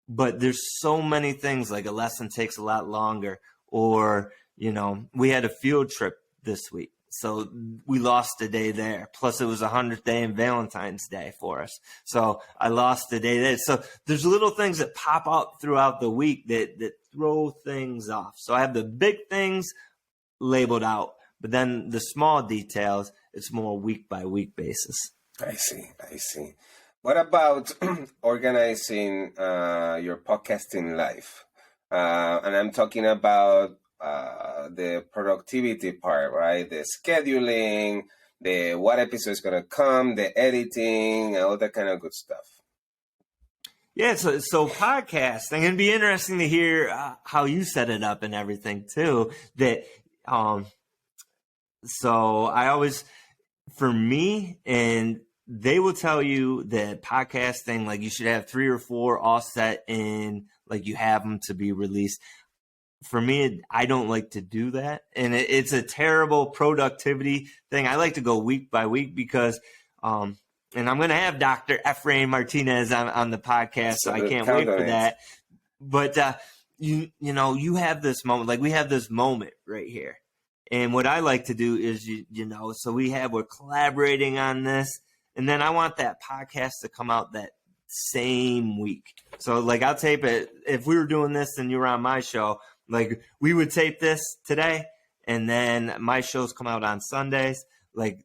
but there's so many things, like a lesson takes a lot longer, or, we had a field trip this week. So we lost a day there. Plus it was 100th day and Valentine's Day for us. So I lost a day there. So there's little things that pop up throughout the week that throw things off. So I have the big things labeled out, but then the small details, it's more week by week basis. I see. What about organizing your podcasting life? And I'm talking about the productivity part, right? The scheduling, the what episode is gonna come, the editing, all that kind of good stuff. Yeah, so podcasting, it'd be interesting to hear how you set it up and everything too. That, so I always, for me, and they will tell you that podcasting, like you should have 3 or 4 all set in, like you have them to be released. For me, I don't like to do that, and it's a terrible productivity thing. I like to go week by week because, and I'm going to have Dr. Efrain Martinez on the podcast, so I can't wait for that. But you know, you have this moment, like we have this moment right here, and what I like to do is you know, so we're collaborating on this, and then I want that podcast to come out that same week. So like I'll tape it if we were doing this and you were on my show. Like we would tape this today, and then my shows come out on Sundays. Like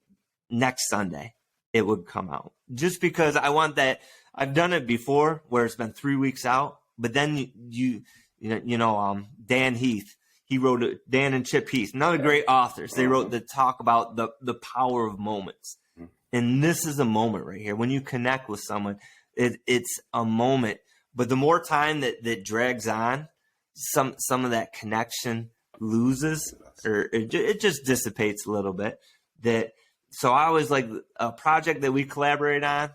next Sunday, it would come out. Just because I want that. I've done it before where it's been 3 weeks out, but then you know, Dan Heath, he wrote it. Dan and Chip Heath, another great authors. They wrote the talk about the power of moments, and this is a moment right here. When you connect with someone, it's a moment. But the more time that drags on, some of that connection loses, or it just dissipates a little bit. So I always like a project that we collaborate on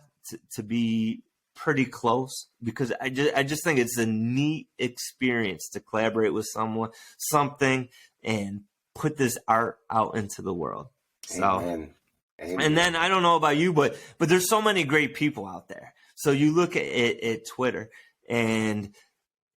to be pretty close, because I just think it's a neat experience to collaborate with something and put this art out into the world. So, Amen. And then I don't know about you, but there's so many great people out there. So you look at Twitter, and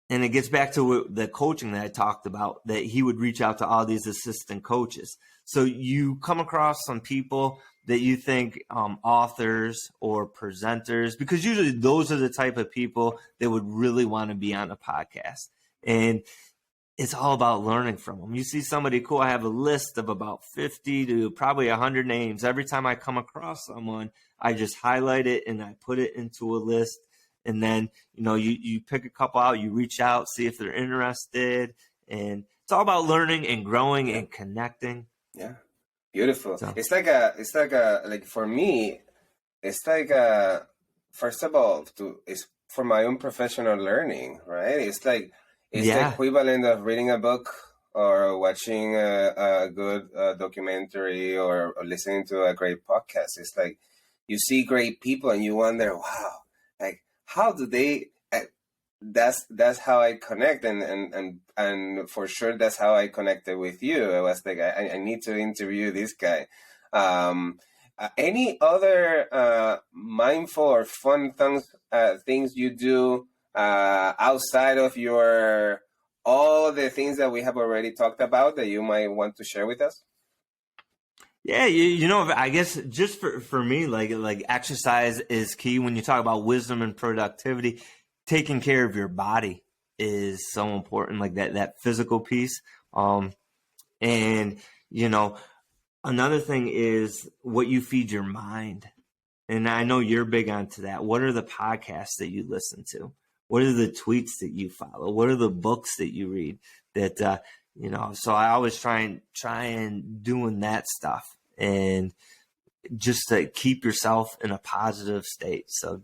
it gets back to the coaching that I talked about, that he would reach out to all these assistant coaches. So you come across some people that you think authors or presenters, because usually those are the type of people that would really want to be on a podcast. And it's all about learning from them. You see somebody cool, I have a list of about 50 to probably 100 names. Every time I come across someone, I just highlight it and I put it into a list. And then, you know, you pick a couple out, you reach out, see if they're interested. And it's all about learning and growing and connecting. Yeah. Beautiful. So. It's like for me, it's like first of all, it's for my own professional learning, right? It's like, the equivalent of reading a book or watching a good documentary or listening to a great podcast. It's like you see great people and you wonder, wow, like, how do they? That's how I connect, and for sure that's how I connected with you. I was like, I need to interview this guy. Any other mindful or fun things you do outside of all the things that we have already talked about that you might want to share with us? Yeah, you know, I guess just for me, like exercise is key when you talk about wisdom and productivity. Taking care of your body is so important, like that physical piece. And you know, another thing is what you feed your mind. And I know you're big onto that. What are the podcasts that you listen to? What are the tweets that you follow? What are the books that you read? That you know, so I always try and doing that stuff, and just to keep yourself in a positive state. So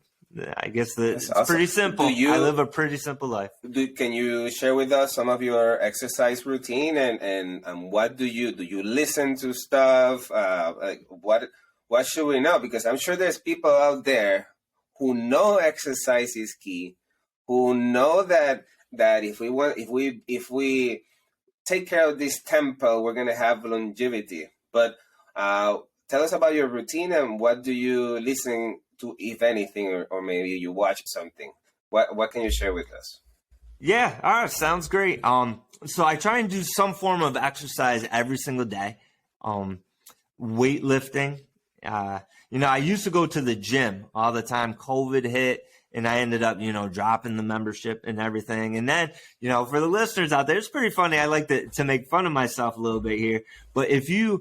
I guess it's awesome. Pretty simple. I live a pretty simple life. Can you share with us some of your exercise routine and what do you listen to stuff? Like what should we know? Because I'm sure there's people out there who know exercise is key, who know that if we take care of this temple, we're gonna have longevity. But tell us about your routine and what do you listen to, if anything, or maybe you watch something. What can you share with us? Yeah, all right, sounds great. So I try and do some form of exercise every single day. Weightlifting. You know, I used to go to the gym all the time. COVID hit, and I ended up, you know, dropping the membership and everything. And then, you know, for the listeners out there, it's pretty funny. I like to make fun of myself a little bit here. But if you're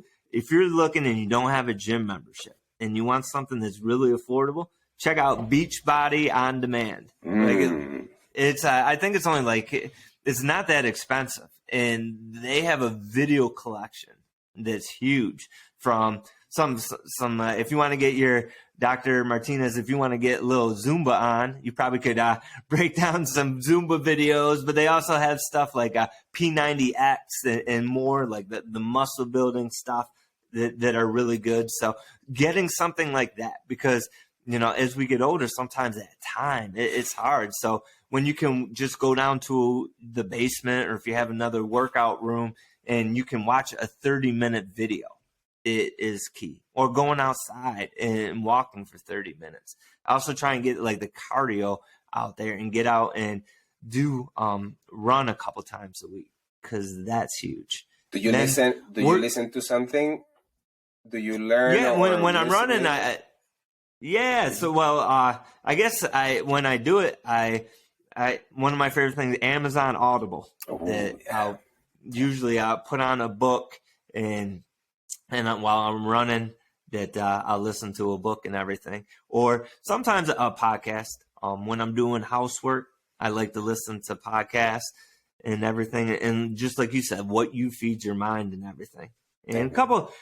looking and you don't have a gym membership and you want something that's really affordable, check out Beachbody On Demand. It's I think it's only like it's not that expensive, and they have a video collection that's huge from some if you want to get your Dr. Martinez, if you want to get a little Zumba on, you probably could break down some Zumba videos, but they also have stuff like P90X and more like the muscle building stuff that are really good. So getting something like that, because as we get older, sometimes at time it's hard. So when you can just go down to the basement, or if you have another workout room and you can watch a 30-minute video, it is key. Or going outside and walking for 30 minutes. I also try and get like the cardio out there and get out and do run a couple times a week, because that's huge. Do you listen to something? Do you learn? Yeah, when I'm running, So I guess when I do it, I one of my favorite things, Amazon Audible. I'll usually put on a book and while I'm running, that I'll listen to a book and everything, or sometimes a podcast. When I'm doing housework, I like to listen to podcasts and everything, and just like you said, what you feed your mind and everything. And a couple,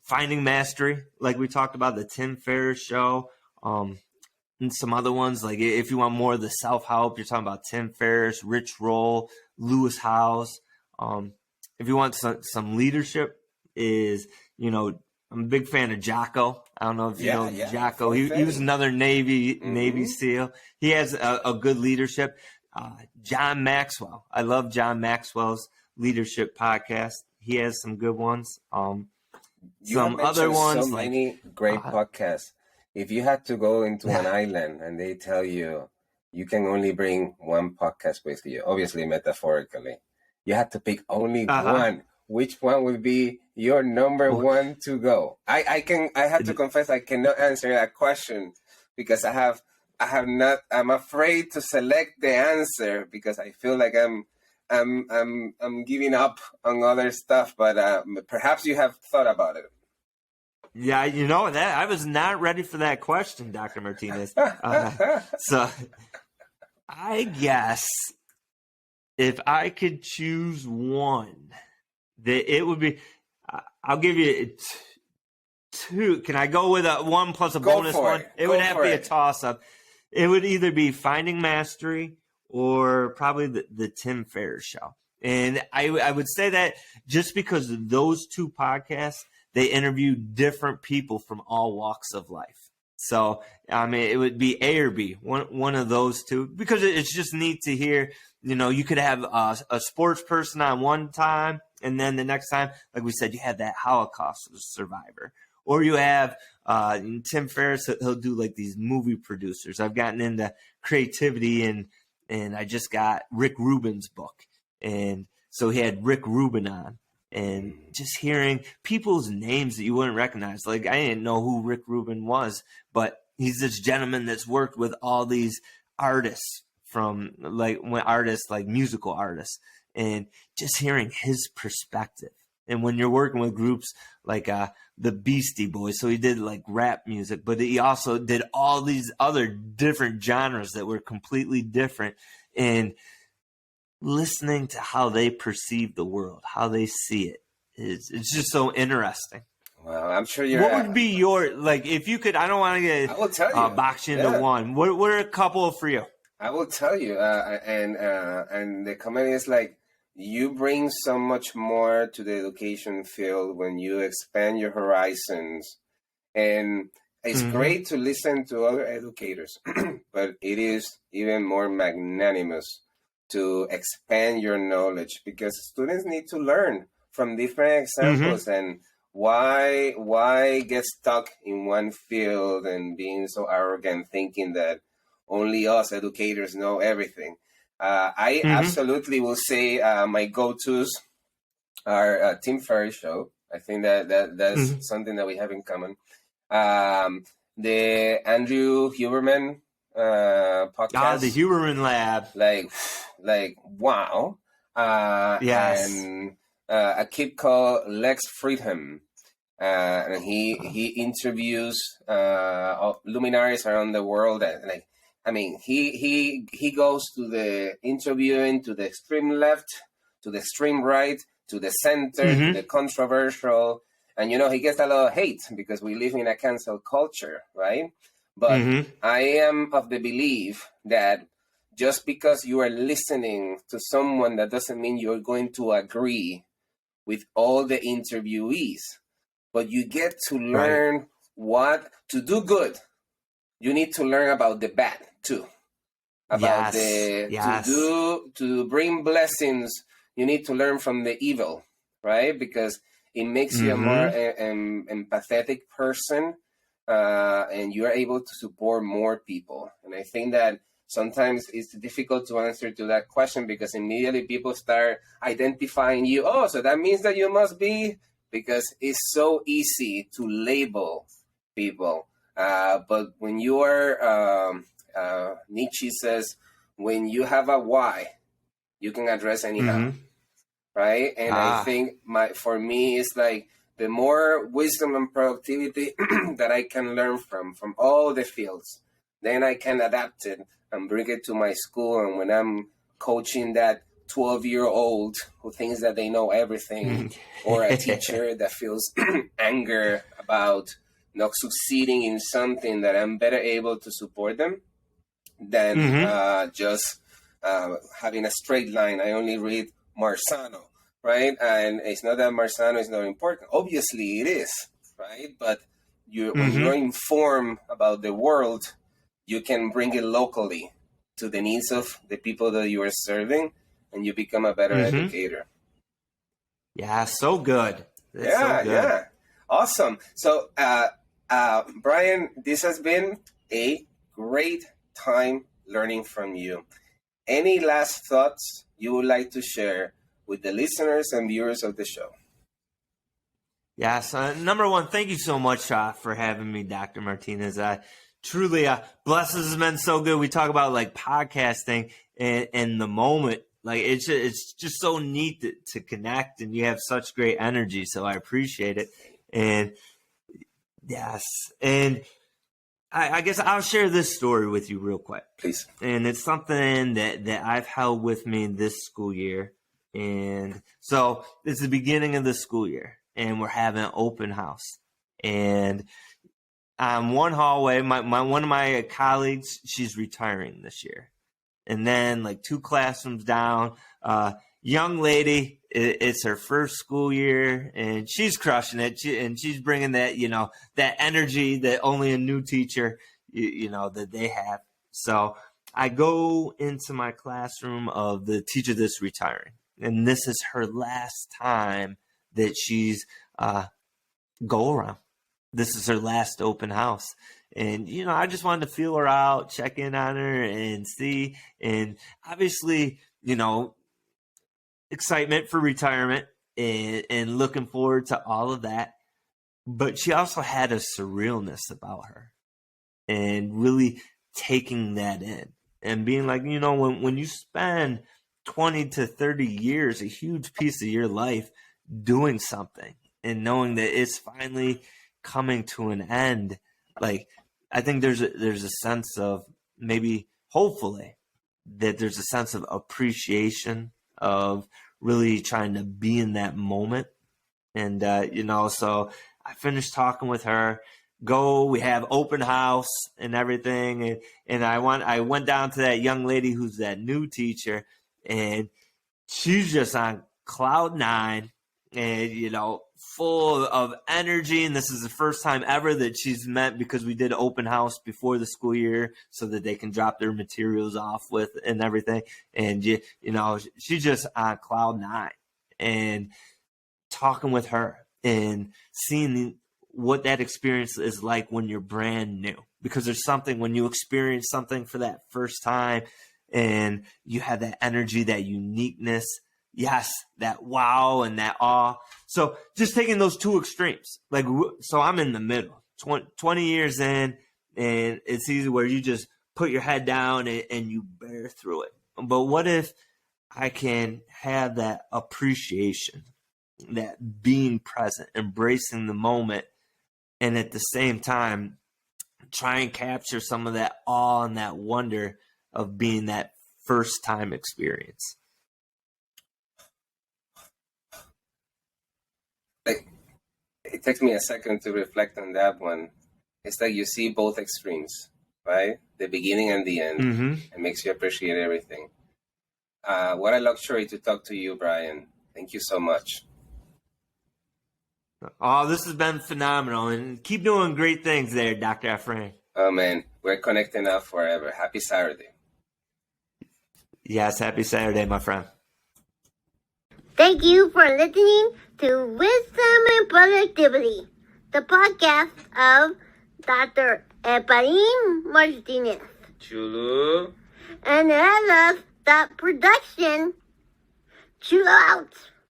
Finding Mastery, like we talked about, the Tim Ferriss show, and some other ones. Like if you want more of the self-help, you're talking about Tim Ferriss, Rich Roll, Lewis Howes. If you want some leadership, I'm a big fan of Jocko. I don't know if you know Jocko. He was another Navy SEAL. He has a good leadership. John Maxwell. I love John Maxwell's leadership podcast. He has some good ones. Some other ones. So many great podcasts. If you had to go into an island and they tell you you can only bring one podcast with you, obviously metaphorically, you had to pick only one. Which one would be your number one to go? I have to confess I cannot answer that question, because I'm afraid to select the answer, because I feel like I'm giving up on other stuff, but perhaps you have thought about it. Yeah, that I was not ready for that question, Dr. Martinez. So I guess if I could choose one, that it would be, I'll give you two. Can I go with a one plus a bonus one? It would have to be a toss-up. It would either be Finding Mastery or probably the Tim Ferriss show. And I would say that just because of those two podcasts, they interview different people from all walks of life. So, it would be A or B, one of those two, because it's just neat to hear. You could have a sports person on one time, and then the next time, like we said, you have that Holocaust survivor. Or you have Tim Ferriss, he'll do like these movie producers. I've gotten into creativity, and I just got Rick Rubin's book. And so he had Rick Rubin on. And just hearing people's names that you wouldn't recognize. Like, I didn't know who Rick Rubin was, but he's this gentleman that's worked with all these artists, like musical artists, and just hearing his perspective. And when you're working with groups like the Beastie Boys, so he did like rap music, but he also did all these other different genres that were completely different. And listening to how they perceive the world, how they see it, it's just so interesting. Well, I'm sure you're. What would be your, like, if you could? I don't want to get boxed into one. What are a couple for you? I will tell you, and the comment is like, you bring so much more to the education field when you expand your horizons, and it's great to listen to other educators, but it is even more magnanimous to expand your knowledge, because students need to learn from different examples. And why get stuck in one field and being so arrogant, thinking that only us educators know everything. I absolutely will say my go-tos are Tim Ferriss show. I think that's something that we have in common. The Andrew Huberman podcast. The Huberman Lab. Like wow. Yes. And a kid called Lex Fridham. And he interviews luminaries around the world, and like I mean, he goes to the interviewing to the extreme left, to the extreme right, to the center, to the controversial, and he gets a lot of hate because we live in a cancel culture, right? But I am of the belief that just because you are listening to someone, that doesn't mean you're going to agree with all the interviewees, but you get to learn what to do good. You need to learn about the bad too, about to bring blessings. You need to learn from the evil, right? Because it makes you a more empathetic person, and you are able to support more people. And I think that sometimes it's difficult to answer to that question because immediately people start identifying you. Oh, so that means that you must be, because it's so easy to label people. But when you are, Nietzsche says, when you have a why, you can address any how, right? And I think for me, it's like the more wisdom and productivity that I can learn from all the fields, then I can adapt it and bring it to my school. And when I'm coaching that 12-year-old who thinks that they know everything, or a teacher that feels anger about not succeeding in something, that I'm better able to support them than just having a straight line. I only read Marzano, right? And it's not that Marzano is not important. Obviously it is, right? But when you're informed about the world, you can bring it locally to the needs of the people that you are serving, and you become a better educator. Yeah, so good. That's Yeah. Awesome. So, Brian, this has been a great time learning from you. Any last thoughts you would like to share with the listeners and viewers of the show? Yes. Number one, thank you so much for having me, Dr. Martinez. Truly, Bless has been so good. We talk about like podcasting and the moment. Like it's just so neat to connect, and you have such great energy. So I appreciate it. And yes, and I guess I'll share this story with you real quick. Please. And it's something that I've held with me this school year. And so it's the beginning of the school year, and we're having an open house. And one hallway, one of my colleagues, she's retiring this year. And then like 2 classrooms down, young lady, it's her first school year, and she's crushing it. And she's bringing that, that energy that only a new teacher, that they have. So I go into my classroom of the teacher that's retiring, and this is her last time that she's go around. This is her last open house. And, I just wanted to feel her out, check in on her and see. And obviously, excitement for retirement and looking forward to all of that. But she also had a surrealness about her, and really taking that in and being like, when you spend 20 to 30 years, a huge piece of your life doing something, and knowing that it's finally coming to an end, like, I think there's a sense of, maybe hopefully, that there's a sense of appreciation of really trying to be in that moment. And so I finished talking with her. We have open house and everything, and I went down to that young lady who's that new teacher, and she's just on cloud 9, and full of energy. And this is the first time ever that she's met, because we did open house before the school year so that they can drop their materials off with and everything. And she's just on cloud 9, and talking with her and seeing what that experience is like when you're brand new, because there's something when you experience something for that first time, and you have that energy, that uniqueness. Yes, that wow and that awe. So just taking those 2 extremes, so I'm in the middle, 20 years in, and it's easy where you just put your head down and you bear through it. But what if I can have that appreciation, that being present, embracing the moment, and at the same time try and capture some of that awe and that wonder of being that first time experience. It takes me a second to reflect on that one. It's like you see both extremes, right? The beginning and the end. It makes you appreciate everything. What a luxury to talk to you, Brian. Thank you so much. Oh, this has been phenomenal, and keep doing great things there, Dr. Efrain. Oh, man, we're connecting now forever. Happy Saturday. Yes, happy Saturday, my friend. Thank you for listening to Wisdom and Productivity, the podcast of Dr. Efrain Martinez. Chulo. And I love that production. Chill out.